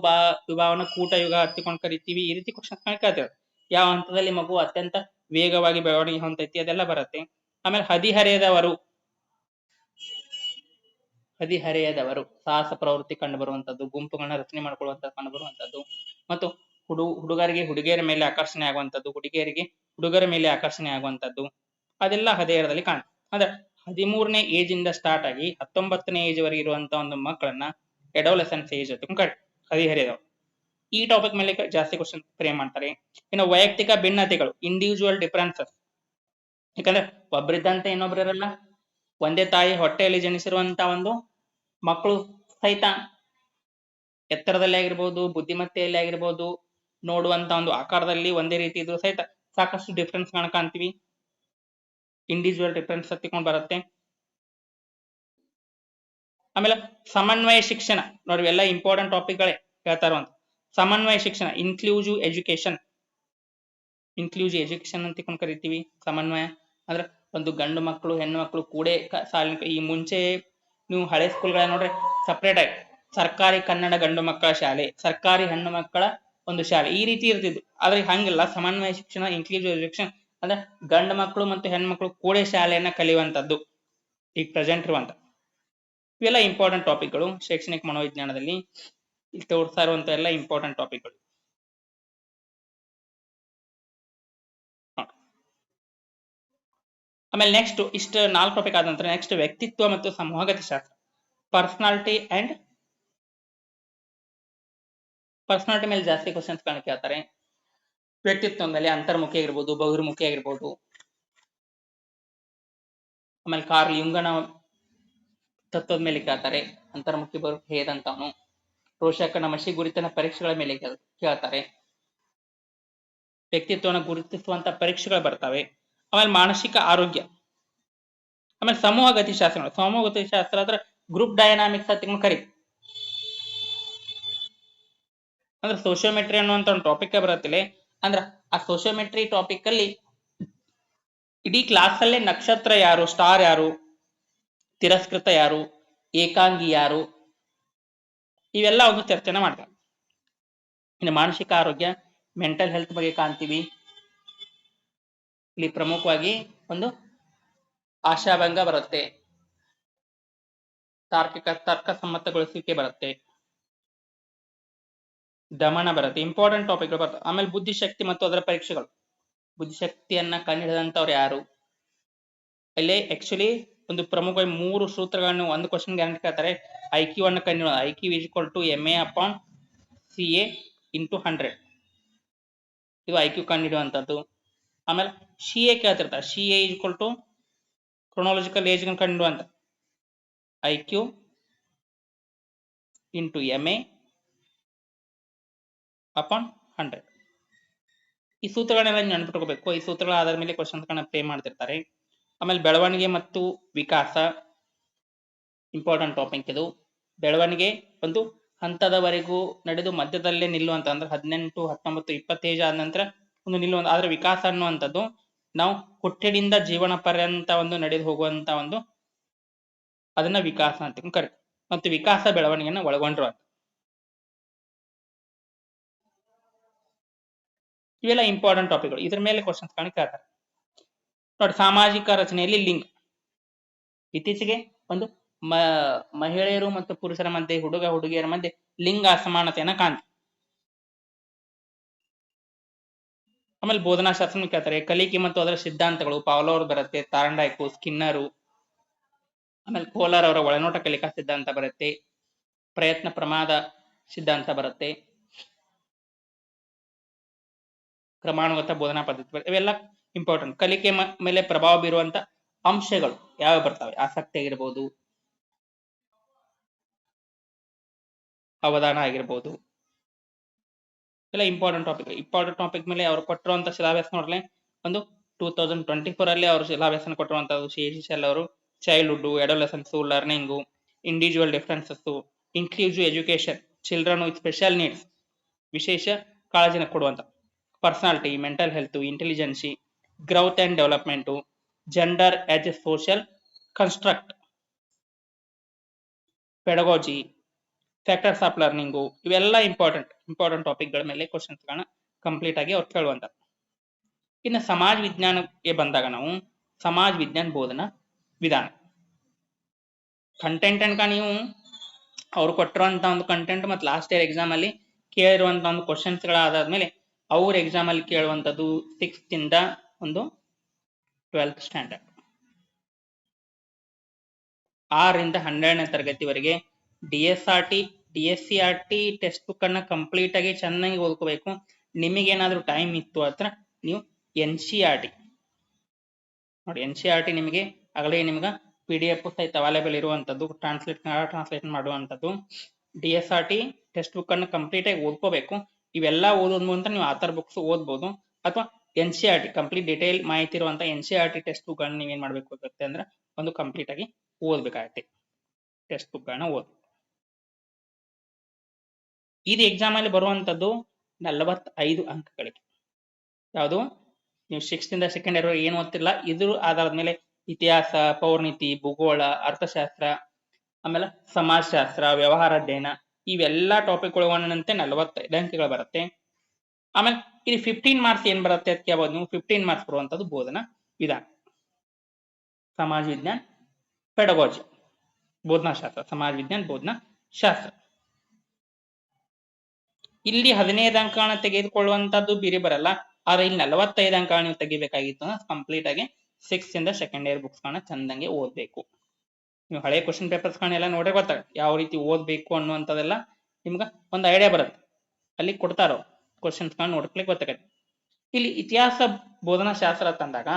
ವಿಭಾಗವನ್ನು ಕೂಟ ಯುಗ ಹತ್ತಿಕೊಂಡು ಕರಿತೀವಿ, ಈ ರೀತಿ ಕ್ವಶನ್ ಕೇಳ್ತೇವೆ. ಯಾವ ಹಂತದಲ್ಲಿ ಮಗು ಅತ್ಯಂತ ವೇಗವಾಗಿ ಬೆಳವಣಿಗೆ ಹೊಂದೈತಿ ಅದೆಲ್ಲ ಬರುತ್ತೆ. ಆಮೇಲೆ ಹದಿಹರೆಯದವರು ಸಾಹಸ ಪ್ರವೃತ್ತಿ ಕಂಡು ಬರುವಂತದ್ದು, ಗುಂಪುಗಳನ್ನ ರಚನೆ ಮಾಡ್ಕೊಳ್ಳುವಂತ ಕಂಡು ಬರುವಂತದ್ದು, ಮತ್ತು ಹುಡುಗರಿಗೆ ಹುಡುಗಿಯರ ಮೇಲೆ ಆಕರ್ಷಣೆ ಆಗುವಂತದ್ದು, ಹುಡುಗಿಯರಿಗೆ ಹುಡುಗರ ಮೇಲೆ ಆಕರ್ಷಣೆ ಆಗುವಂತದ್ದು, ಅದೆಲ್ಲ ಹದಿಹರೆಯದಲ್ಲಿ ಕಾಣುತ್ತೆ. ಅಂದ್ರೆ 13ನೇ ಏಜ್ ಇಂದ ಸ್ಟಾರ್ಟ್ ಆಗಿ 19ನೇ ಏಜ್ ವರೆಗೆ ಇರುವಂತ ಒಂದು ಮಕ್ಕಳನ್ನ ಎಡೋಲೆಸೆನ್ಸ್ ಏಜ್ ಅಂತ ಹದಿಹರೆಯದವರು. ಈ ಟಾಪಿಕ್ ಮೇಲೆ ಜಾಸ್ತಿ ಕ್ವಶನ್ ಫ್ರೇಮ್ ಮಾಡ್ತಾರೆ. ಇನ್ನು ವೈಯಕ್ತಿಕ ಭಿನ್ನತೆಗಳು, ಇಂಡಿವಿಜುವಲ್ ಡಿಫರೆನ್ಸಸ್, ಯಾಕಂದ್ರೆ ಒಬ್ಬರಿದ್ದಂತೆ ಇನ್ನೊಬ್ರು ಇರಲ್ಲ. ಒಂದೇ ತಾಯಿ ಹೊಟ್ಟೆಯಲ್ಲಿ ಜನಿಸಿರುವಂತ ಒಂದು ಮಕ್ಕಳು ಸಹಿತ ಎತ್ತರದಲ್ಲಿ ಆಗಿರ್ಬೋದು, ಬುದ್ಧಿಮತ್ತೆಯಲ್ಲಿ ಆಗಿರ್ಬೋದು, ನೋಡುವಂತ ಒಂದು ಆಕಾರದಲ್ಲಿ ಒಂದೇ ರೀತಿ ಇದ್ರು ಸಹಿತ ಸಾಕಷ್ಟು ಡಿಫ್ರೆನ್ಸ್ ಕಾಣ್ತೀವಿ. ಇಂಡಿವಿಜುವಲ್ ಡಿಫ್ರೆನ್ಸ್ ಹತ್ತಿಕೊಂಡು ಬರುತ್ತೆ. ಆಮೇಲೆ ಸಮನ್ವಯ ಶಿಕ್ಷಣ ನೋಡಿ, ಎಲ್ಲ ಇಂಪಾರ್ಟೆಂಟ್ ಟಾಪಿಕ್ಗಳೇ ಹೇಳ್ತಾ ಇರುವಂತ. ಸಮನ್ವಯ ಶಿಕ್ಷಣ, ಇನ್ಕ್ಲೂಸಿವ್ ಎಜುಕೇಶನ್ ಅಂತ ಕರಿತೀವಿ. ಸಮನ್ವಯ ಅಂದ್ರೆ ಒಂದು ಗಂಡು ಮಕ್ಕಳು ಹೆಣ್ಣು ಮಕ್ಕಳು ಕೂಡೇ ಸಾಲಿನ, ಈ ಮುಂಚೆ ನೀವು ಹಳೆ ಸ್ಕೂಲ್ಗಳ ನೋಡ್ರಿ ಸಪ್ರೇಟ್ ಆಗಿ ಸರ್ಕಾರಿ ಕನ್ನಡ ಗಂಡು ಮಕ್ಕಳ ಶಾಲೆ, ಸರ್ಕಾರಿ ಹೆಣ್ಣು ಮಕ್ಕಳ ಒಂದು ಶಾಲೆ, ಈ ರೀತಿ ಇರ್ತಿದ್ವು. ಆದ್ರೆ ಹಂಗಿಲ್ಲ, ಸಮನ್ವಯ ಶಿಕ್ಷಣ, ಇನ್ಕ್ಲೂಸಿವ್ ಎಜುಕೇಶನ್ ಅಂದ್ರೆ ಗಂಡು ಮಕ್ಕಳು ಮತ್ತು ಹೆಣ್ಣು ಮಕ್ಕಳು ಕೂಡೇ ಶಾಲೆಯನ್ನ ಕಲಿಯುವಂತದ್ದು ಈಗ ಪ್ರೆಸೆಂಟ್ ಇರುವಂತ. ಇವೆಲ್ಲ ಇಂಪಾರ್ಟೆಂಟ್ ಟಾಪಿಕ್ಗಳು ಶೈಕ್ಷಣಿಕ ಮನೋವಿಜ್ಞಾನದಲ್ಲಿ ಇಲ್ಲಿ ತೋರಿಸ್ತಾ ಇರುವಂತ ಎಲ್ಲ ಇಂಪಾರ್ಟೆಂಟ್ ಟಾಪಿಕ್ಗಳು. ಆಮೇಲೆ ನೆಕ್ಸ್ಟ್ ಇಷ್ಟು 4 ಟಾಪಿಕ್ ಆದ ನಂತರ ನೆಕ್ಸ್ಟ್ ವ್ಯಕ್ತಿತ್ವ ಮತ್ತು ಸಮೂಹಗತಿ ಶಾಸ್ತ್ರ, ಪರ್ಸನಾಲಿಟಿ ಮೇಲೆ ಜಾಸ್ತಿ ಕ್ವಶನ್ಸ್ ಕೇಳ್ತಾರೆ. ವ್ಯಕ್ತಿತ್ವ ಮೇಲೆ ಅಂತರ್ಮುಖಿ ಆಗಿರ್ಬೋದು, ಬಹಿರ್ಮುಖಿ ಆಗಿರ್ಬೋದು. ಆಮೇಲೆ ಕಾರ್ಲ್ ಯುಂಗನ ತತ್ವದ ಮೇಲೆ ಕೇಳ್ತಾರೆ, ಅಂತರ್ಮುಖಿ ಬಹಿರ್ಮುಖಿ ಹೇದಂತವನು. ರೋಷಕನ ಮಸಿ ಗುರಿತನ ಪರೀಕ್ಷೆಗಳ ಮೇಲೆ ಕೇಳ್ತಾರೆ. ವ್ಯಕ್ತಿತ್ವನ ಗುರುತಿಸುವಂತ ಪರೀಕ್ಷೆಗಳು ಬರ್ತವೆ. ಆಮೇಲೆ ಮಾನಸಿಕ ಆರೋಗ್ಯ, ಆಮೇಲೆ ಸಮೂಹ ಗತಿಶಾಸ್ತ್ರ. ಸಮೂಹ ಗತಿಶಾಸ್ತ್ರ ಅಂದ್ರೆ ಗ್ರೂಪ್ ಡೈನಾಮಿಕ್ಸ್ ಅಂತ ಕರಿ, ಅಂದ್ರೆ ಸೋಶಿಯೋಮೆಟ್ರಿ ಅನ್ನುವಂತ ಒಂದು ಟಾಪಿಕ್ ಬರುತ್ತಿಲ್ಲ. ಅಂದ್ರೆ ಆ ಸೋಶಿಯೋಮೆಟ್ರಿ ಟಾಪಿಕ್ ಅಲ್ಲಿ ಇಡೀ ಕ್ಲಾಸ್ ಅಲ್ಲೇ ನಕ್ಷತ್ರ ಯಾರು, ಸ್ಟಾರ್ ಯಾರು, ತಿರಸ್ಕೃತ ಯಾರು, ಏಕಾಂಗಿ ಯಾರು, ಇವೆಲ್ಲ ಒಂದು ಚರ್ಚೆನ ಮಾಡ್ತಾರೆ. ಇನ್ನು ಮಾನಸಿಕ ಆರೋಗ್ಯ, ಮೆಂಟಲ್ ಹೆಲ್ತ್ ಬಗ್ಗೆ ಕಾಣ್ತೀವಿ. ಇಲ್ಲಿ ಪ್ರಮುಖವಾಗಿ ಒಂದು ಆಶಾಭಂಗ ಬರುತ್ತೆ, ತರ್ಕ ಸಮ್ಮತಗೊಳಿಸುವಿಕೆ ಬರುತ್ತೆ, ದಮನ ಬರುತ್ತೆ, ಇಂಪಾರ್ಟೆಂಟ್ ಟಾಪಿಕ್ಗಳು ಬರ್ತವೆ. ಆಮೇಲೆ ಬುದ್ಧಿಶಕ್ತಿ ಮತ್ತು ಅದರ ಪರೀಕ್ಷೆಗಳು. ಬುದ್ಧಿಶಕ್ತಿಯನ್ನ ಕಂಡುಹಿಡಿದಂತವ್ರು ಯಾರು, ಅಲ್ಲೇ ಆಕ್ಚುಲಿ ಒಂದು ಪ್ರಮುಖವಾಗಿ 3 ಸೂತ್ರಗಳನ್ನು ಒಂದು ಕ್ವಶನ್ ಗ್ಯಾರಂಟಿ ಕೇಳ್ತಾರೆ. IQ ಅನ್ನು ಕಂಡುಹಿಡಿಯೋದು, IQ = MA/CA × 100, ಇದು IQ ಕಂಡುಹಿಡಿಯುವಂತದ್ದು. ಆಮೇಲೆ CA ಕೇಳ್ತಿರ್ತಾರೆ, CA = ಕ್ರೊನಾಲಜಿಕಲ್ ಏಜ್ ಕಂಡುಹಿಡಿಯುವಂತ, IQ × MA/100. ಈ ಸೂತ್ರಗಳನ್ನೆಲ್ಲ ನೆನಪಿಟ್ಕೋಬೇಕು. ಈ ಸೂತ್ರಗಳ ಆಧಾರದ ಮೇಲೆ ಕ್ವಶನ್ಸ್ಗಳನ್ನ ಪ್ಲೇ ಮಾಡ್ತಿರ್ತಾರೆ. ಆಮೇಲೆ ಬೆಳವಣಿಗೆ ಮತ್ತು ವಿಕಾಸ, ಇಂಪಾರ್ಟೆಂಟ್ ಟಾಪಿಕ್ ಇದು. ಬೆಳವಣಿಗೆ ಒಂದು ಹಂತದವರೆಗೂ ನಡೆದು ಮಧ್ಯದಲ್ಲೇ ನಿಲ್ಲುವಂತ, ಅಂದ್ರೆ 18, 19, 20 ಏಜ್ ಆದ ನಂತರ ಒಂದು ನಿಲ್ಲುವಂತ. ಆದ್ರೆ ವಿಕಾಸ ಅನ್ನುವಂಥದ್ದು ನಾವು ಹುಟ್ಟಿನಿಂದ ಜೀವನ ಪರ್ಯಂತ ಒಂದು ನಡೆದು ಹೋಗುವಂತ ಒಂದು, ಅದನ್ನ ವಿಕಾಸ ಅಂತ ಕರೀತೀವಿ. ಮತ್ತು ವಿಕಾಸ ಬೆಳವಣಿಗೆಯನ್ನು ಒಳಗೊಂಡಿರುವಂತ. ಇವೆಲ್ಲ ಇಂಪಾರ್ಟೆಂಟ್ ಟಾಪಿಕ್ಗಳು, ಇದ್ರ ಮೇಲೆ ಕ್ವಶನ್ಸ್ ಕೇಳ್ತಾರೆ ನೋಡಿ. ಸಾಮಾಜಿಕ ರಚನೆಯಲ್ಲಿ ಲಿಂಗ, ಇತ್ತೀಚೆಗೆ ಒಂದು ಮಹಿಳೆಯರು ಮತ್ತು ಪುರುಷರ ಮಧ್ಯೆ, ಹುಡುಗ ಹುಡುಗಿಯರ ಮಧ್ಯೆ ಲಿಂಗ ಅಸಮಾನತೆಯನ್ನ ಕಾಣ್ತೀವಿ. ಆಮೇಲೆ ಬೋಧನಾಶಾಸ್ತ್ರ ಕೇಳ್ತಾರೆ. ಕಲಿಕೆ ಮತ್ತು ಅದರ ಸಿದ್ಧಾಂತಗಳು, ಪಾವ್ಲೋವ್ ಬರುತ್ತೆ, ತಾರ್ಂಡಾಯ್ಕ್, ಸ್ಕಿನ್ನರು. ಆಮೇಲೆ ಕೋಲಾರ್ ಅವರ ಒಳನೋಟ ಕಲಿಕಾ ಸಿದ್ಧಾಂತ ಬರುತ್ತೆ, ಪ್ರಯತ್ನ ಪ್ರಮಾದ ಸಿದ್ಧಾಂತ ಬರುತ್ತೆ, ಕ್ರಮಾನುಗತ ಬೋಧನಾ ಪದ್ಧತಿ ಬರುತ್ತೆ. ಇವೆಲ್ಲ ಇಂಪಾರ್ಟೆಂಟ್. ಕಲಿಕೆ ಮೇಲೆ ಪ್ರಭಾವ ಬೀರುವಂತ ಅಂಶಗಳು ಯಾವ ಬರ್ತವೆ, ಆಸಕ್ತಿ ಆಗಿರ್ಬೋದು, ಅವಧಾನ ಆಗಿರ್ಬೋದು, ಎಲ್ಲ ಇಂಪಾರ್ಟೆಂಟ್ ಟಾಪಿಕ್. ಇಂಪಾರ್ಟೆಂಟ್ ಟಾಪಿಕ್ ಮೇಲೆ ಅವರು ಕೊಟ್ಟಿರುವಂತ ಸಿಲೆಬಸ್ ನೋಡ್ಲೆ, ಒಂದು 2024 ಅಲ್ಲಿ ಅವರು ಸಿಲೆಬಸ್ ಕೊಟ್ಟಿರುವಂತದ್ದು CHSL ಅವರು childhood, adolescence, learning, individual differences, inclusive education, children with special needs, ವಿಶೇಷ ಕಾಳಜಿನ ಕೊಡುವಂತ, personality, mental health, intelligence, growth and development, gender as A social construct, pedagogy, factors of learning, ಇವೆಲ್ಲ important ಟಾಪಿಕ್ಗಳ ಮೇಲೆ questions ಗಳನ್ನ complete ಆಗಿ ಅವ್ರು ಕೇಳುವಂತ. ಇನ್ನು ಸಮಾಜ ವಿಜ್ಞಾನಕ್ಕೆ ಬಂದಾಗ ನಾವು ಸಮಾಜ ವಿಜ್ಞಾನ ಬೋಧನಾ ವಿಧಾನ, ಕಂಟೆಂಟ್ ಅನ್ಕ ನೀವು ಅವ್ರು ಕೊಟ್ಟಿರುವಂತ ಒಂದು ಕಂಟೆಂಟ್ ಮತ್ತು ಲಾಸ್ಟ್ ಇಯರ್ ಎಕ್ಸಾಮ್ ಅಲ್ಲಿ ಕೇಳಿರುವಂತ ಒಂದು ಕ್ವಶನ್ಸ್ ಗಳಾದ್ಮೇಲೆ ಅವ್ರ ಎಕ್ಸಾಮ್ ಅಲ್ಲಿ ಕೇಳುವಂತದ್ದು 6th ಇಂದ ಒಂದು 12th ಸ್ಟ್ಯಾಂಡರ್ಡ್, 6ರಿಂದ 12ನೇ ತರಗತಿವರೆಗೆ DSCRT ಟೆಕ್ಸ್ಟ್ ಬುಕ್ ಅನ್ನ ಕಂಪ್ಲೀಟ್ ಆಗಿ ಚೆನ್ನಾಗಿ ಓದ್ಕೋಬೇಕು. ನಿಮಗೇನಾದ್ರೂ ಟೈಮ್ ಇತ್ತು ಹತ್ರ ನೀವು NCERT ನೋಡಿ NCERT ನಿಮಗೆ ಆಗಲೇ ನಿಮ್ಗೆ PDF ಸಹಿತ ಅವೈಲೇಬಲ್ ಇರುವಂಥದ್ದು, ಕನ್ನಡ ಟ್ರಾನ್ಸ್ಲೇಷನ್ ಮಾಡುವಂಥದ್ದು. DSRT ಟೆಕ್ಸ್ಟ್ ಬುಕ್ ಅನ್ನು ಕಂಪ್ಲೀಟ್ ಆಗಿ ಓದ್ಕೋಬೇಕು. ಇವೆಲ್ಲ ಓದೋದ್ ಮೂಲಕ ನೀವು ಆಥರ್ ಬುಕ್ಸ್ ಓದ್ಬೋದು, ಅಥವಾ NCERT ಕಂಪ್ಲೀಟ್ ಡೀಟೇಲ್ ಮಾಹಿತಿ ಇರುವಂತ NCERT ಟೆಕ್ಸ್ಟ್ ಬುಕ್ ಗಳನ್ನ ನೀವೇನ್ ಮಾಡ್ಬೇಕಾಗುತ್ತೆ ಅಂದ್ರೆ ಒಂದು ಕಂಪ್ಲೀಟ್ ಆಗಿ ಓದ್ಬೇಕಾಗತ್ತೆ. ಟೆಕ್ಸ್ಟ್ ಬುಕ್ ಗಳನ್ನ ಓದ್. ಇದು ಎಕ್ಸಾಮ್ ಅಲ್ಲಿ ಬರುವಂತದ್ದು 45 ಅಂಕಗಳಿಗೆ. ಯಾವುದು ನೀವು 6th ಇಂದ 2nd ಇಯರ್ ಏನು ಓದ್ತಿರಲ್ಲ, ಇದ್ರ ಆಧಾರದ ಮೇಲೆ ಇತಿಹಾಸ, ಪೌರ್ಣಿತಿ, ಭೂಗೋಳ, ಅರ್ಥಶಾಸ್ತ್ರ, ಆಮೇಲೆ ಸಮಾಜಶಾಸ್ತ್ರ, ವ್ಯವಹಾರ ಅಧ್ಯಯನ, ಇವೆಲ್ಲಾ ಟಾಪಿಕ್ ಒಳಗೊಂಡಂತೆ 45 ಅಂಕಗಳು ಬರುತ್ತೆ. ಆಮೇಲೆ ಇಲ್ಲಿ 15 ಮಾರ್ಕ್ಸ್ ಏನ್ ಬರುತ್ತೆ ಅಂತ ಕೇಳಬಹುದು ನೀವು. 15 ಮಾರ್ಕ್ಸ್ ಬರುವಂತದ್ದು ಬೋಧನಾ ವಿಧಾನ, ಸಮಾಜ ವಿಜ್ಞಾನ, ಪೆಡಗಾಜಿ, ಬೋಧನಾ ಶಾಸ್ತ್ರ, ಸಮಾಜ ವಿಜ್ಞಾನ, ಬೋಧನಾ ಶಾಸ್ತ್ರ. ಇಲ್ಲಿ 15 ಅಂಕಗಳನ್ನ ತೆಗೆದುಕೊಳ್ಳುವಂತದ್ದು ಬೇರೆ ಬರಲ್ಲ, ಆದ್ರೆ ಇಲ್ಲಿ 45 ಅಂಕಗಳನ್ನ ನೀವು ತೆಗಿಬೇಕಾಗಿತ್ತು ಕಂಪ್ಲೀಟ್ ಆಗಿ 6th ಇಂದ 2nd ಇಯರ್ ಬುಕ್ಸ್ ಗಳನ್ನ ಚಂದಂಗೆ ಓದ್ಬೇಕು. ನೀವು ಹಳೆ ಕ್ವಶನ್ ಪೇಪರ್ಸ್ ಗಳನ್ನೆಲ್ಲ ನೋಡೇ ಗೊತ್ತಾಗ ಯಾವ ರೀತಿ ಓದ್ಬೇಕು ಅನ್ನುವಂಥದ್ದೆಲ್ಲ ನಿಮ್ಗ ಒಂದು ಐಡಿಯಾ ಬರುತ್ತೆ. ಅಲ್ಲಿ ಕೊಡ್ತಾರೋ ಕ್ವಶನ್ಸ್ ಗಳನ್ನ ನೋಡ್ಲಿಕ್ಕೆ ಗೊತ್ತಾಗತ್ತೆ. ಇಲ್ಲಿ ಇತಿಹಾಸ ಬೋಧನಾ ಶಾಸ್ತ್ರ ತಂದಾಗ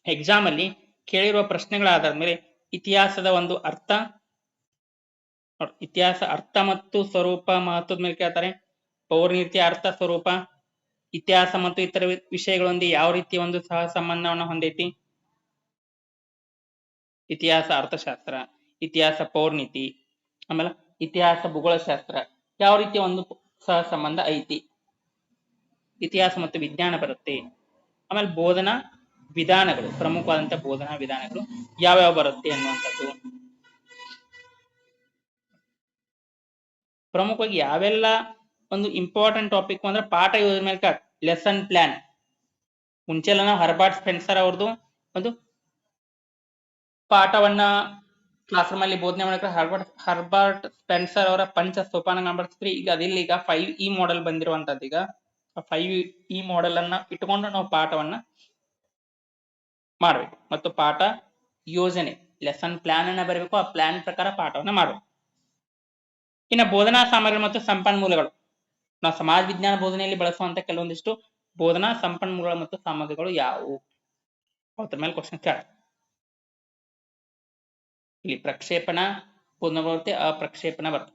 ಎಕ್ಸಾಮ್ ಅಲ್ಲಿ ಕೇಳಿರುವ ಪ್ರಶ್ನೆಗಳ ಆಧಾರದ ಮೇಲೆ ಇತಿಹಾಸದ ಒಂದು ಅರ್ಥ, ಇತಿಹಾಸ ಅರ್ಥ ಮತ್ತು ಸ್ವರೂಪ ಮಹತ್ವದ ಮೇಲೆ ಕೇಳ್ತಾರೆ. ಪೌರ್ಣಿತಿಯ ಅರ್ಥ ಸ್ವರೂಪ, ಇತಿಹಾಸ ಮತ್ತು ಇತರ ವಿಷಯಗಳೊಂದಿಗೆ ಯಾವ ರೀತಿ ಒಂದು ಸಹ ಸಂಬಂಧವನ್ನು ಹೊಂದೈತಿ, ಇತಿಹಾಸ ಅರ್ಥಶಾಸ್ತ್ರ, ಇತಿಹಾಸ ಪೌರ್ಣಿತಿ, ಆಮೇಲೆ ಇತಿಹಾಸ ಭೂಗೋಳಶಾಸ್ತ್ರ ಯಾವ ರೀತಿಯ ಒಂದು ಸಹ ಸಂಬಂಧ ಐತಿ, ಇತಿಹಾಸ ಮತ್ತು ವಿಜ್ಞಾನ ಬರುತ್ತೆ. ಆಮೇಲೆ ಬೋಧನಾ ವಿಧಾನಗಳು, ಪ್ರಮುಖವಾದಂತಹ ಬೋಧನಾ ವಿಧಾನಗಳು ಯಾವ್ಯಾವ ಬರುತ್ತೆ ಅನ್ನುವಂಥದ್ದು, ಪ್ರಮುಖವಾಗಿ ಯಾವೆಲ್ಲ ಒಂದು ಇಂಪಾರ್ಟೆಂಟ್ ಟಾಪಿಕ್ ಅಂದ್ರೆ ಪಾಠ ಯೋಜನೆ ಮೇಲೆ ಲೆಸನ್ ಪ್ಲಾನ್. ಮುಂಚೆಲ್ಲ ನಾವು ಹರ್ಬರ್ಟ್ ಸ್ಪೆನ್ಸರ್ ಅವ್ರದ್ದು ಒಂದು ಪಾಠವನ್ನ ಕ್ಲಾಸ್ ರೂಮ್ ಅಲ್ಲಿ ಬೋಧನೆ ಮಾಡಕ್ಕೆ ಹರ್ಬರ್ಟ್ ಸ್ಪೆನ್ಸರ್ ಅವರ ಪಂಚ ಸೋಪಾನ ಬರ್ತಿದ್ರಿ. ಈಗ ಅದಿಲ್ಲ, ಈಗ 5E ಮಾಡೆಲ್ ಬಂದಿರುವಂತದ್ದು. ಈಗ 5E ಮಾಡೆಲ್ ಅನ್ನ ಇಟ್ಕೊಂಡು ನಾವು ಪಾಠವನ್ನ ಮಾಡ್ಬೇಕು, ಮತ್ತು ಪಾಠ ಯೋಜನೆ ಲೆಸನ್ ಪ್ಲಾನ್ ಅನ್ನ ಬರಬೇಕು, ಆ ಪ್ಲಾನ್ ಪ್ರಕಾರ ಪಾಠವನ್ನ ಮಾಡಬೇಕು. ಇನ್ನು ಬೋಧನಾ ಸಾಮಗ್ರಿ ಮತ್ತು ಸಂಪನ್ಮೂಲಗಳು, ನಾವು ಸಮಾಜ ವಿಜ್ಞಾನ ಬೋಧನೆಯಲ್ಲಿ ಬಳಸುವಂತ ಕೆಲವೊಂದಿಷ್ಟು ಬೋಧನಾ ಸಂಪನ್ಮೂಲಗಳು ಮತ್ತು ಸಾಮಗ್ರಿಗಳು ಯಾವುವು, ಅದ್ರ ಮೇಲೆ ಕ್ವಶನ್ ಕೇಳ. ಇಲ್ಲಿ ಪ್ರಕ್ಷೇಪಣ ಪೂರ್ಣ ಬರುತ್ತೆ, ಅಪ್ರಕ್ಷೇಪಣ ಬರುತ್ತೆ.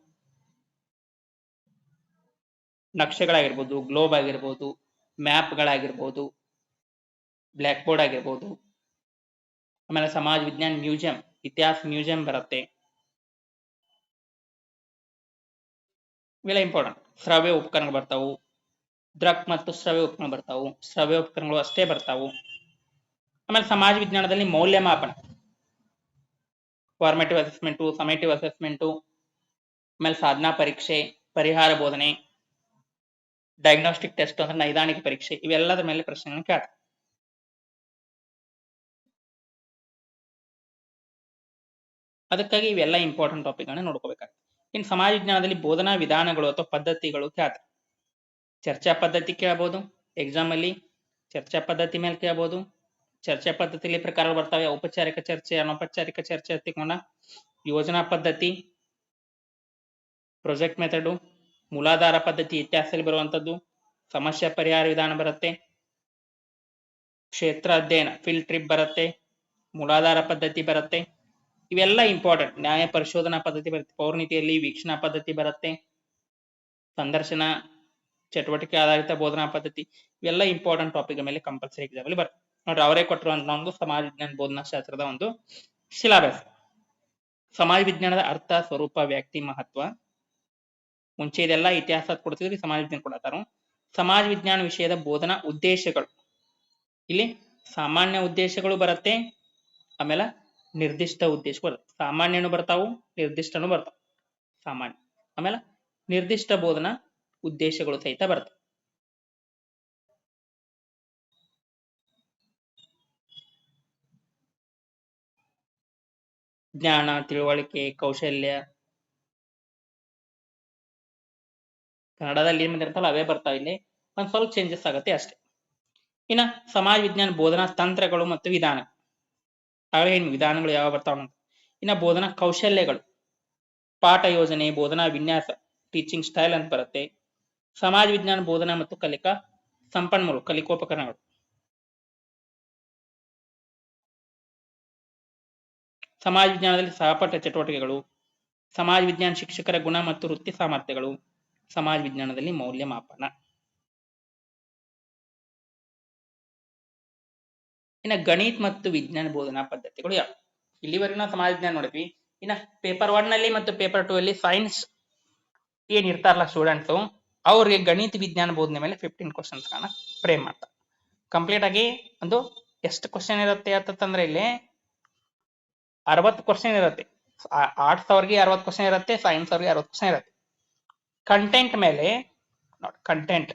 ನಕ್ಷೆಗಳಾಗಿರ್ಬೋದು, ಗ್ಲೋಬ್ ಆಗಿರ್ಬೋದು, ಮ್ಯಾಪ್ಗಳಾಗಿರ್ಬೋದು, ಬ್ಲ್ಯಾಕ್ ಬೋರ್ಡ್ ಆಗಿರ್ಬೋದು, ಆಮೇಲೆ ಸಮಾಜ ವಿಜ್ಞಾನ ಮ್ಯೂಸಿಯಂ, ಇತಿಹಾಸ ಮ್ಯೂಸಿಯಂ ಬರುತ್ತೆ. ಇವೆಲ್ಲ ಇಂಪಾರ್ಟೆಂಟ್. ಶ್ರವ್ಯ ಉಪಕರಣಗಳು ಬರ್ತಾವು, ದೃಕ್ ಮತ್ತು ಶ್ರವ್ಯ ಉಪಕರಣ ಬರ್ತಾವು, ಶ್ರವ್ಯ ಉಪಕರಣಗಳು ಅಷ್ಟೇ ಬರ್ತಾವು. ಆಮೇಲೆ ಸಮಾಜ ವಿಜ್ಞಾನದಲ್ಲಿ ಮೌಲ್ಯಮಾಪನ, ಫಾರ್ಮೇಟಿವ್ ಅಸೆಸ್ಮೆಂಟು, ಸಮೇಟಿವ್ ಅಸೆಸ್ಮೆಂಟು, ಆಮೇಲೆ ಸಾಧನಾ ಪರೀಕ್ಷೆ, ಪರಿಹಾರ ಬೋಧನೆ, ಡಯಾಗ್ನೋಸ್ಟಿಕ್ ಟೆಸ್ಟ್ ಅಂದ್ರೆ ನೈದಾನಿಕ ಪರೀಕ್ಷೆ, ಇವೆಲ್ಲದರ ಮೇಲೆ ಪ್ರಶ್ನೆಗಳನ್ನು ಕೇಳ್ತಾರೆ. ಅದಕ್ಕಾಗಿ ಇವೆಲ್ಲ ಇಂಪಾರ್ಟೆಂಟ್ ಟಾಪಿಕ್ ಗಳನ್ನ ನೋಡ್ಕೋಬೇಕಾಗ್ತದೆ. ಇನ್ನು ಸಮಾಜ ವಿಜ್ಞಾನದಲ್ಲಿ ಬೋಧನಾ ವಿಧಾನಗಳು ಅಥವಾ ಪದ್ಧತಿಗಳು ಕೇಳ್ತಾರೆ. ಚರ್ಚಾ ಪದ್ಧತಿ ಕೇಳಬಹುದು ಎಕ್ಸಾಮ್ ಅಲ್ಲಿ, ಚರ್ಚಾ ಪದ್ಧತಿ ಮೇಲೆ ಕೇಳಬಹುದು. ಚರ್ಚಾ ಪದ್ಧತಿಯಲ್ಲಿ ಪ್ರಕಾರ ಬರ್ತವೆ ಔಪಚಾರಿಕ ಚರ್ಚೆ, ಅನೌಪಚಾರಿಕ ಚರ್ಚೆ ತಿಳ್ಕೊಂಡ, ಯೋಜನಾ ಪದ್ಧತಿ, ಪ್ರೊಜೆಕ್ಟ್ ಮೆಥಡು, ಮೂಲಾಧಾರ ಪದ್ಧತಿ ಇತಿಹಾಸದಲ್ಲಿ ಬರುವಂತದ್ದು, ಸಮಸ್ಯೆ ಪರಿಹಾರ ವಿಧಾನ ಬರುತ್ತೆ, ಕ್ಷೇತ್ರ ಅಧ್ಯಯನ ಫೀಲ್ಡ್ ಟ್ರಿಪ್ ಬರುತ್ತೆ, ಮೂಲಾಧಾರ ಪದ್ಧತಿ ಬರುತ್ತೆ. ಇವೆಲ್ಲ ಇಂಪಾರ್ಟೆಂಟ್. ನ್ಯಾಯ ಪರಿಶೋಧನಾ ಪದ್ಧತಿ ಬರುತ್ತೆ, ಪೌರ್ಣಿತಿಯಲ್ಲಿ ವೀಕ್ಷಣಾ ಪದ್ಧತಿ ಬರುತ್ತೆ, ಸಂದರ್ಶನ ಚಟುವಟಿಕೆ ಆಧಾರಿತ ಬೋಧನಾ ಪದ್ಧತಿ, ಇವೆಲ್ಲ ಇಂಪಾರ್ಟೆಂಟ್ ಟಾಪಿಕ್ ಮೇಲೆ ಕಂಪಲ್ಸರಿ ಎಕ್ಸಾಮ್ ಅಲ್ಲಿ ಬರುತ್ತೆ. ನೋಡ್ರಿ, ಅವರೇ ಕೊಟ್ಟಿರುವಂತಹ ಒಂದು ಸಮಾಜ ವಿಜ್ಞಾನ ಬೋಧನಾ ಶಾಸ್ತ್ರದ ಒಂದು ಸಿಲೆಬಸ್. ಸಮಾಜ ವಿಜ್ಞಾನದ ಅರ್ಥ, ಸ್ವರೂಪ, ವ್ಯಕ್ತಿ, ಮಹತ್ವ. ಮುಂಚೆ ಇದೆಲ್ಲ ಇತಿಹಾಸ ಕೊಡ್ತಿದ್ರಿ, ಸಮಾಜ ವಿಜ್ಞಾನ ಕೊಡತಾರ. ಸಮಾಜ ವಿಜ್ಞಾನ ವಿಷಯದ ಬೋಧನಾ ಉದ್ದೇಶಗಳು, ಇಲ್ಲಿ ಸಾಮಾನ್ಯ ಉದ್ದೇಶಗಳು ಬರುತ್ತೆ, ಆಮೇಲೆ ನಿರ್ದಿಷ್ಟ ಉದ್ದೇಶ ಬರುತ್ತೆ. ಸಾಮಾನ್ಯನು ಬರ್ತಾವು, ನಿರ್ದಿಷ್ಟನು ಬರ್ತಾವ. ಸಾಮಾನ್ಯ ಆಮೇಲೆ ನಿರ್ದಿಷ್ಟ ಬೋಧನಾ ಉದ್ದೇಶಗಳು ಸಹಿತ ಬರ್ತವೆ. ಜ್ಞಾನ, ತಿಳುವಳಿಕೆ, ಕೌಶಲ್ಯ, ಕನ್ನಡದಲ್ಲಿ ಏನ್ ಬಂದಿರ್ತಲ್ಲ ಅವೇ ಬರ್ತಾವ. ಇಲ್ಲಿ ಒಂದ್ ಸ್ವಲ್ಪ ಚೇಂಜಸ್ ಆಗುತ್ತೆ ಅಷ್ಟೇ. ಇನ್ನ ಸಮಾಜ ವಿಜ್ಞಾನ ಬೋಧನಾ ತಂತ್ರಗಳು ಮತ್ತು ವಿಧಾನ, ಆಗಲೇ ವಿಧಾನಗಳು ಯಾವ ಬರ್ತಾವ. ಇನ್ನ ಬೋಧನಾ ಕೌಶಲ್ಯಗಳು, ಪಾಠ ಯೋಜನೆ, ಬೋಧನಾ ವಿನ್ಯಾಸ, ಟೀಚಿಂಗ್ ಸ್ಟೈಲ್ ಅಂತ ಬರುತ್ತೆ. ಸಮಾಜ ವಿಜ್ಞಾನ ಬೋಧನಾ ಮತ್ತು ಕಲಿಕಾ ಸಂಪನ್ಮೂಲ, ಕಲಿಕೋಪಕರಣಗಳು. ಸಮಾಜ ವಿಜ್ಞಾನದಲ್ಲಿ ಸಹಪಾಠ ಚಟುವಟಿಕೆಗಳು, ಸಮಾಜ ವಿಜ್ಞಾನ ಶಿಕ್ಷಕರ ಗುಣ ಮತ್ತು ವೃತ್ತಿ ಸಾಮರ್ಥ್ಯಗಳು, ಸಮಾಜ ವಿಜ್ಞಾನದಲ್ಲಿ ಮೌಲ್ಯಮಾಪನ. ಇನ್ನು ಗಣಿತ ಮತ್ತು ವಿಜ್ಞಾನ ಬೋಧನಾ ಪದ್ಧತಿಗಳು ಯಾವ? ಇಲ್ಲಿವರೆಗೂ ನಾವು ಸಮಾಜ ವಿಜ್ಞಾನ ನೋಡಿದ್ವಿ. ಇನ್ನು ಪೇಪರ್ 1 ನಲ್ಲಿ ಮತ್ತು ಪೇಪರ್ 2 ಅಲ್ಲಿ ಸೈನ್ಸ್ ಏನ್ ಇರ್ತಾರಲ್ಲ ಸ್ಟೂಡೆಂಟ್ಸ್, ಅವ್ರಿಗೆ ಗಣಿತ ವಿಜ್ಞಾನ ಬೋಧನೆ ಮೇಲೆ 15 ಕ್ವಶನ್ಸ್ ಫ್ರೇಮ್ ಮಾಡ್ತಾರೆ. ಕಂಪ್ಲೀಟ್ ಆಗಿ ಒಂದು ಎಷ್ಟು ಕ್ವಶನ್ ಇರುತ್ತೆ ಅಂತಂದ್ರೆ ಇಲ್ಲಿ 60 ಕ್ವಶನ್ ಇರುತ್ತೆ. ಆರ್ಟ್ಸ್ ಅವ್ರಿಗೆ 60 ಕ್ವಶನ್ ಇರುತ್ತೆ, ಸೈನ್ಸ್ ಅವ್ರಿಗೆ 60 ಕ್ವಶನ್ ಇರುತ್ತೆ. ಕಂಟೆಂಟ್ ಮೇಲೆ ಕಂಟೆಂಟ್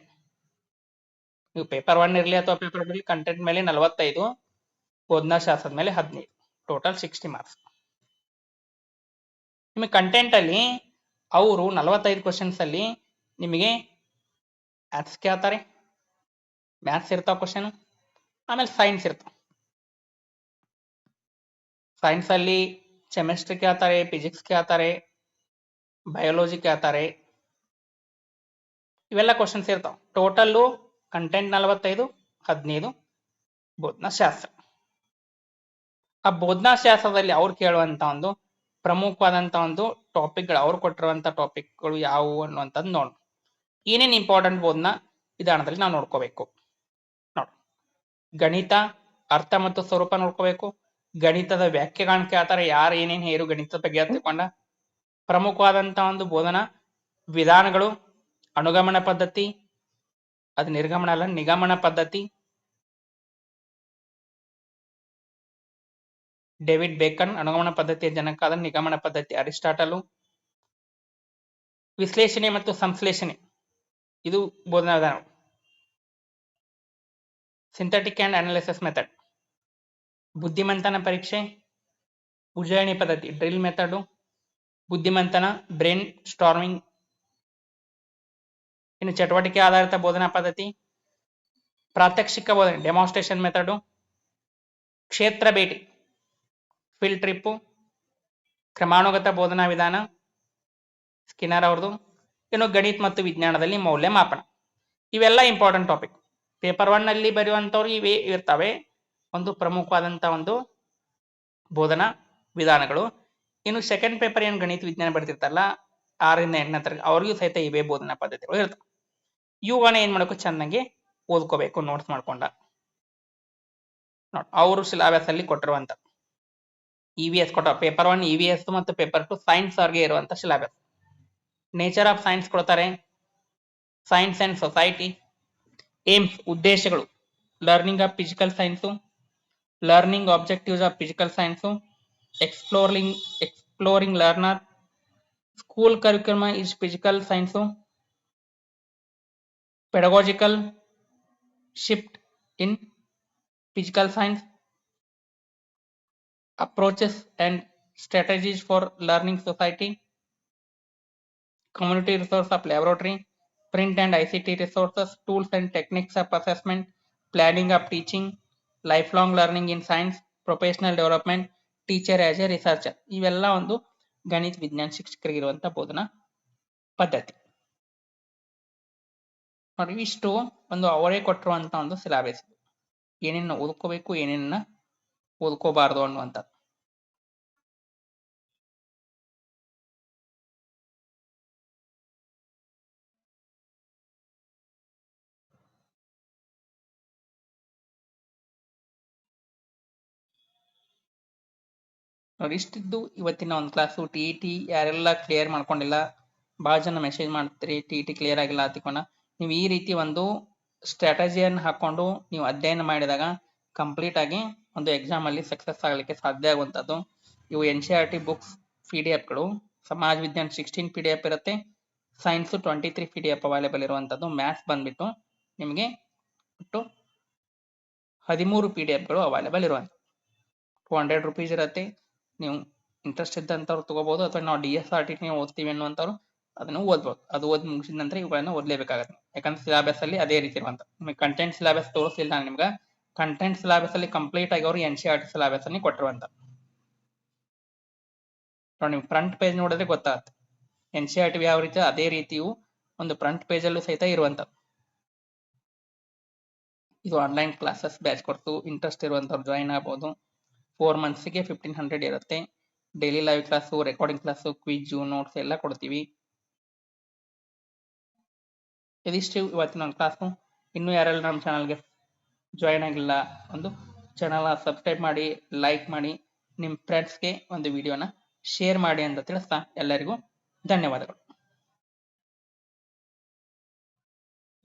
ನೀವು ಪೇಪರ್ 1 ಇರಲಿ ಅಥವಾ ಪೇಪರ್ 2 ಇರಲಿ, ಕಂಟೆಂಟ್ ಮೇಲೆ 45, ಬೋಧನಾ ಶಾಸ್ತ್ರದ ಮೇಲೆ 15, ಟೋಟಲ್ 60 ಮಾರ್ಕ್ಸ್. ನಿಮಗೆ ಕಂಟೆಂಟ್ ಅಲ್ಲಿ ಅವರು 45 ಕ್ವಶನ್ಸ್ ಅಲ್ಲಿ ನಿಮಗೆ ಮ್ಯಾಥ್ಸ್ ಕೇಳ್ತಾರೆ, ಮ್ಯಾಥ್ಸ್ ಇರ್ತಾವ ಕ್ವಶನ್, ಆಮೇಲೆ ಸೈನ್ಸ್ ಇರ್ತಾವ. ಸೈನ್ಸ್ ಅಲ್ಲಿ ಕೆಮಿಸ್ಟ್ರಿ ಕೇಳ್ತಾರೆ, ಫಿಸಿಕ್ಸ್ ಕೇಳ್ತಾರೆ, ಬಯಾಲಜಿ ಕೇಳ್ತಾರೆ, ಇವೆಲ್ಲ ಕ್ವಶನ್ಸ್ ಇರ್ತಾವ. ಟೋಟಲ್ ಕಂಟೆಂಟ್ 45, 15 ಬೋಧನಾ ಶಾಸ್ತ್ರ. ಆ ಬೋಧನಾ ಶಾಸ್ತ್ರದಲ್ಲಿ ಅವ್ರು ಕೇಳುವಂತ ಒಂದು ಪ್ರಮುಖವಾದಂತ ಒಂದು ಟಾಪಿಕ್ಗಳು, ಅವ್ರು ಕೊಟ್ಟಿರುವಂತ ಟಾಪಿಕ್ಗಳು ಯಾವುವು ಅನ್ನುವಂಥದ್ದು ನೋಡೋಣ. ಏನೇನು ಇಂಪಾರ್ಟೆಂಟ್ ಬೋಧನಾ ವಿಧಾನದಲ್ಲಿ ನಾವು ನೋಡ್ಕೋಬೇಕು ನೋಡಿ. ಗಣಿತ ಅರ್ಥ ಮತ್ತು ಸ್ವರೂಪ ನೋಡ್ಕೋಬೇಕು. ಗಣಿತದ ವ್ಯಾಖ್ಯೆಗಳನ್ನ ಕೇಳ್ತಾರೆ, ಯಾರು ಏನೇನು ಹೇರು ಗಣಿತದ ಬಗ್ಗೆ ತಿಳ್ಕೊಂಡ. ಪ್ರಮುಖವಾದಂತ ಒಂದು ಬೋಧನಾ ವಿಧಾನಗಳು, ಅನುಗಮನ ಪದ್ಧತಿ, ಅದು ನಿರ್ಗಮನ ಅಲ್ಲ, ನಿಗಮನ ಪದ್ಧತಿ, ಡೇವಿಡ್ ಬೇಕನ್ ಅನುಗಮನ ಪದ್ಧತಿಯ ಜನಕ, ಆದ ನಿಗಮನ ಪದ್ಧತಿ ಅರಿಸ್ಟಾಟಲು. ವಿಶ್ಲೇಷಣೆ ಮತ್ತು ಸಂಶ್ಲೇಷಣೆ, ಇದು ಬೋಧನಾ ವಿಧಾನ. ಸಿಂಥೆಟಿಕ್ ಅಂಡ್ ಅನಾಲಿಸಿಸ್ ಮೆಥಡ್, ಬುದ್ಧಿಮಂತನ ಪರೀಕ್ಷೆ, ಉಜ್ಜಯಿನಿ ಪದ್ಧತಿ ಡ್ರಿಲ್ ಮೆಥಡ್, ಬುದ್ಧಿಮಂತನ ಬ್ರೈನ್ ಸ್ಟಾರ್ಮಿಂಗ್. ಇನ್ನು ಚಟುವಟಿಕೆ ಆಧಾರಿತ ಬೋಧನಾ ಪದ್ಧತಿ, ಪ್ರಾತ್ಯಕ್ಷಿಕ ಬೋಧನೆ ಡೆಮಾನ್ಸ್ಟ್ರೇಷನ್ ಮೆಥಡ್, ಕ್ಷೇತ್ರ ಭೇಟಿ ಫೀಲ್ಡ್ ಟ್ರಿಪ್, ಕ್ರಮಾನುಗತ ಬೋಧನಾ ವಿಧಾನ ಸ್ಕಿನ್ನರ್ ಅವ್ರದ್ದು. ಇನ್ನು ಗಣಿತ ಮತ್ತು ವಿಜ್ಞಾನದಲ್ಲಿ ಮೌಲ್ಯಮಾಪನ. ಇವೆಲ್ಲ ಇಂಪಾರ್ಟೆಂಟ್ ಟಾಪಿಕ್. ಪೇಪರ್ 1 ನಲ್ಲಿ ಬರೆಯುವಂಥವ್ರು ಇವೇ ಇರ್ತವೆ, ಒಂದು ಪ್ರಮುಖವಾದಂಥ ಒಂದು ಬೋಧನಾ ವಿಧಾನಗಳು. ಇನ್ನು ಸೆಕೆಂಡ್ ಪೇಪರ್ ಏನು ಗಣಿತ ವಿಜ್ಞಾನ ಬರ್ತಿರ್ತಾರಲ್ಲ 6ರಿಂದ 8ನೇ ತರಗತಿ, ಅವ್ರಿಗೂ ಸಹಿತ ಇವೇ ಬೋಧನಾ ಪದ್ಧತಿಗಳು ಇರ್ತವೆ. ಇವುಗಳನ್ನ ಏನ್ ಮಾಡಬೇಕು, ಚೆನ್ನಾಗಿ ಓದ್ಕೋಬೇಕು, ನೋಟ್ಸ್ ಮಾಡ್ಕೊಂಡ. ನೋಡಿ, ಅವರು ಸಿಲೆಬಸ್ ಅಲ್ಲಿ ಕೊಟ್ಟಿರುವಂತ EVS ಕೊಟ್ಟ ಪೇಪರ್ 1 EVS ಮತ್ತು ಪೇಪರ್ 2 ಸೈನ್ಸ್ ಅವ್ರಿಗೆ ಇರುವಂತ ಸಿಲೆಬಸ್. ನೇಚರ್ ಆಫ್ ಸೈನ್ಸ್ ಕೊಡ್ತಾರೆ, ಸೈನ್ಸ್ ಅಂಡ್ ಸೊಸೈಟಿ, ಏಮ್ಸ್ ಉದ್ದೇಶಗಳು, learning of physical science, learning objectives of physical science, exploring learner, school curriculum is physical science, pedagogical shift in physical science, approaches and strategies for learning society, community resource of laboratory, print and ICT resources, tools and techniques of assessment, planning of teaching, lifelong learning in science, professional development, teacher as a researcher. ಇವೆಲ್ಲ ಒಂದು ಗಣಿತ ವಿಜ್ಞಾನ ಶಿಕ್ಷಕರಿಗಿರುವಂತ ಬೋಧನಾ ಪದ್ಧತಿ. ನೋಡಿ, ಇಷ್ಟು ಒಂದು ಅವರೇ ಕೊಟ್ಟಿರುವಂತ ಒಂದು ಸಿಲೆಬಸ್, ಏನೇನ ಓದ್ಕೋಬೇಕು, ಏನೇನ ಓದ್ಕೋಬಾರ್ದು ಅನ್ನುವಂಥದ್ದು. ನೋಡಿ, ಇಷ್ಟಿದ್ದು ಇವತ್ತಿನ ಒಂದು ಕ್ಲಾಸು. TET ಯಾರೆಲ್ಲ ಕ್ಲಿಯರ್ ಮಾಡ್ಕೊಂಡಿಲ್ಲ, ಭಾಳ ಜನ ಮೆಸೇಜ್ ಮಾಡ್ತೀರಿ TET ಕ್ಲಿಯರ್ ಆಗಿಲ್ಲ ಹತ್ತಿಕೊಂಡ. ನೀವು ಈ ರೀತಿ ಒಂದು ಸ್ಟ್ರಾಟಜಿಯನ್ನು ಹಾಕೊಂಡು ನೀವು ಅಧ್ಯಯನ ಮಾಡಿದಾಗ ಕಂಪ್ಲೀಟ್ ಆಗಿ ಒಂದು ಎಕ್ಸಾಮ್ ಅಲ್ಲಿ ಸಕ್ಸಸ್ ಆಗಲಿಕ್ಕೆ ಸಾಧ್ಯ ಆಗುವಂಥದ್ದು. ಇವು NCERT ಬುಕ್ಸ್ PDF ಗಳು. ಸಮಾಜ ವಿಜ್ಞಾನ 16 PDF ಇರುತ್ತೆ, ಸೈನ್ಸ್ 23 PDF ಅವೈಲೇಬಲ್ ಇರುವಂಥದ್ದು. ಮ್ಯಾಥ್ಸ್ ಬಂದ್ಬಿಟ್ಟು ನಿಮಗೆ 13 PDF ಅವೈಲೇಬಲ್ ಇರುವಂಥದ್ದು. 200 ರೂಪೀಸ್ ಇರುತ್ತೆ. ನೀವು ಇಂಟ್ರೆಸ್ಟ್ ಇದ್ದಂಥವ್ರು ತಗೋಬಹುದು, ಅಥವಾ ನಾವು DSRT ನೀವು ಓದ್ತೀವಿ ಅನ್ನುವಂಥವ್ರು ಅದನ್ನು ಓದ್ಬೋದು. ಅದು ಓದಿ ಮುಗಿಸಿದ ನಂತರ ಇವುಗಳನ್ನು ಓದಲೇಬೇಕಾಗುತ್ತೆ, ಯಾಕಂದ್ರೆ ಸಿಲೆಬಸ್ ಅಲ್ಲಿ ಅದೇ ರೀತಿ ಇರುವಂತ. ನಿಮಗೆ ಕಂಟೆಂಟ್ ಸಿಲೆಬಸ್ ತೋರಿಸಿಲ್ಲ ನಾನು ನಿಮ್ಗೆ. ಕಂಟೆಂಟ್ ಸಿಲೆಬಸ್ ಅಲ್ಲಿ ಕಂಪ್ಲೀಟ್ ಆಗಿ ಅವರು NCERT ಸಿಲೆಬಸ್ ಅನ್ನು ಕೊಟ್ಟಿರುವಂತ. ನೋಡಿ, ನೀವು ಫ್ರಂಟ್ ಪೇಜ್ ನೋಡಿದ್ರೆ ಗೊತ್ತಾಗುತ್ತೆ NCERT ಯಾವ ರೀತಿ, ಅದೇ ರೀತಿಯು ಒಂದು ಫ್ರಂಟ್ ಪೇಜ್ ಅಲ್ಲೂ ಸಹಿತ ಇರುವಂತ. ಇದು ಆನ್ಲೈನ್ ಕ್ಲಾಸಸ್ ಬ್ಯಾಚ್ ಕೊಡ್ತು, ಇಂಟ್ರೆಸ್ಟ್ ಇರುವಂತವ್ರು ಜಾಯಿನ್ ಆಗಬಹುದು. 4 ಮಂತ್ಸ್ಗೆ 1500 ಇರುತ್ತೆ. Daily live class, recording class, quiz, notes ಎಲ್ಲ ಕೊಡ್ತೀವಿ. ಇದಿಷ್ಟು ಇವತ್ತಿನ ಕ್ಲಾಸು. ಇನ್ನೂ ಯಾರೆಲ್ಲ ನಮ್ಮ ಚಾನಲ್ಗೆ ಜಾಯಿನ್ ಆಗಿಲ್ಲ ಒಂದು ಚಾನಲ್ನ ಸಬ್ಸ್ಕ್ರೈಬ್ ಮಾಡಿ, ಲೈಕ್ ಮಾಡಿ, ನಿಮ್ಮ ಫ್ರೆಂಡ್ಸ್ಗೆ ಒಂದು ವಿಡಿಯೋನ ಶೇರ್ ಮಾಡಿ ಅಂತ ತಿಳಿಸ್ತಾ ಎಲ್ಲರಿಗೂ ಧನ್ಯವಾದಗಳು.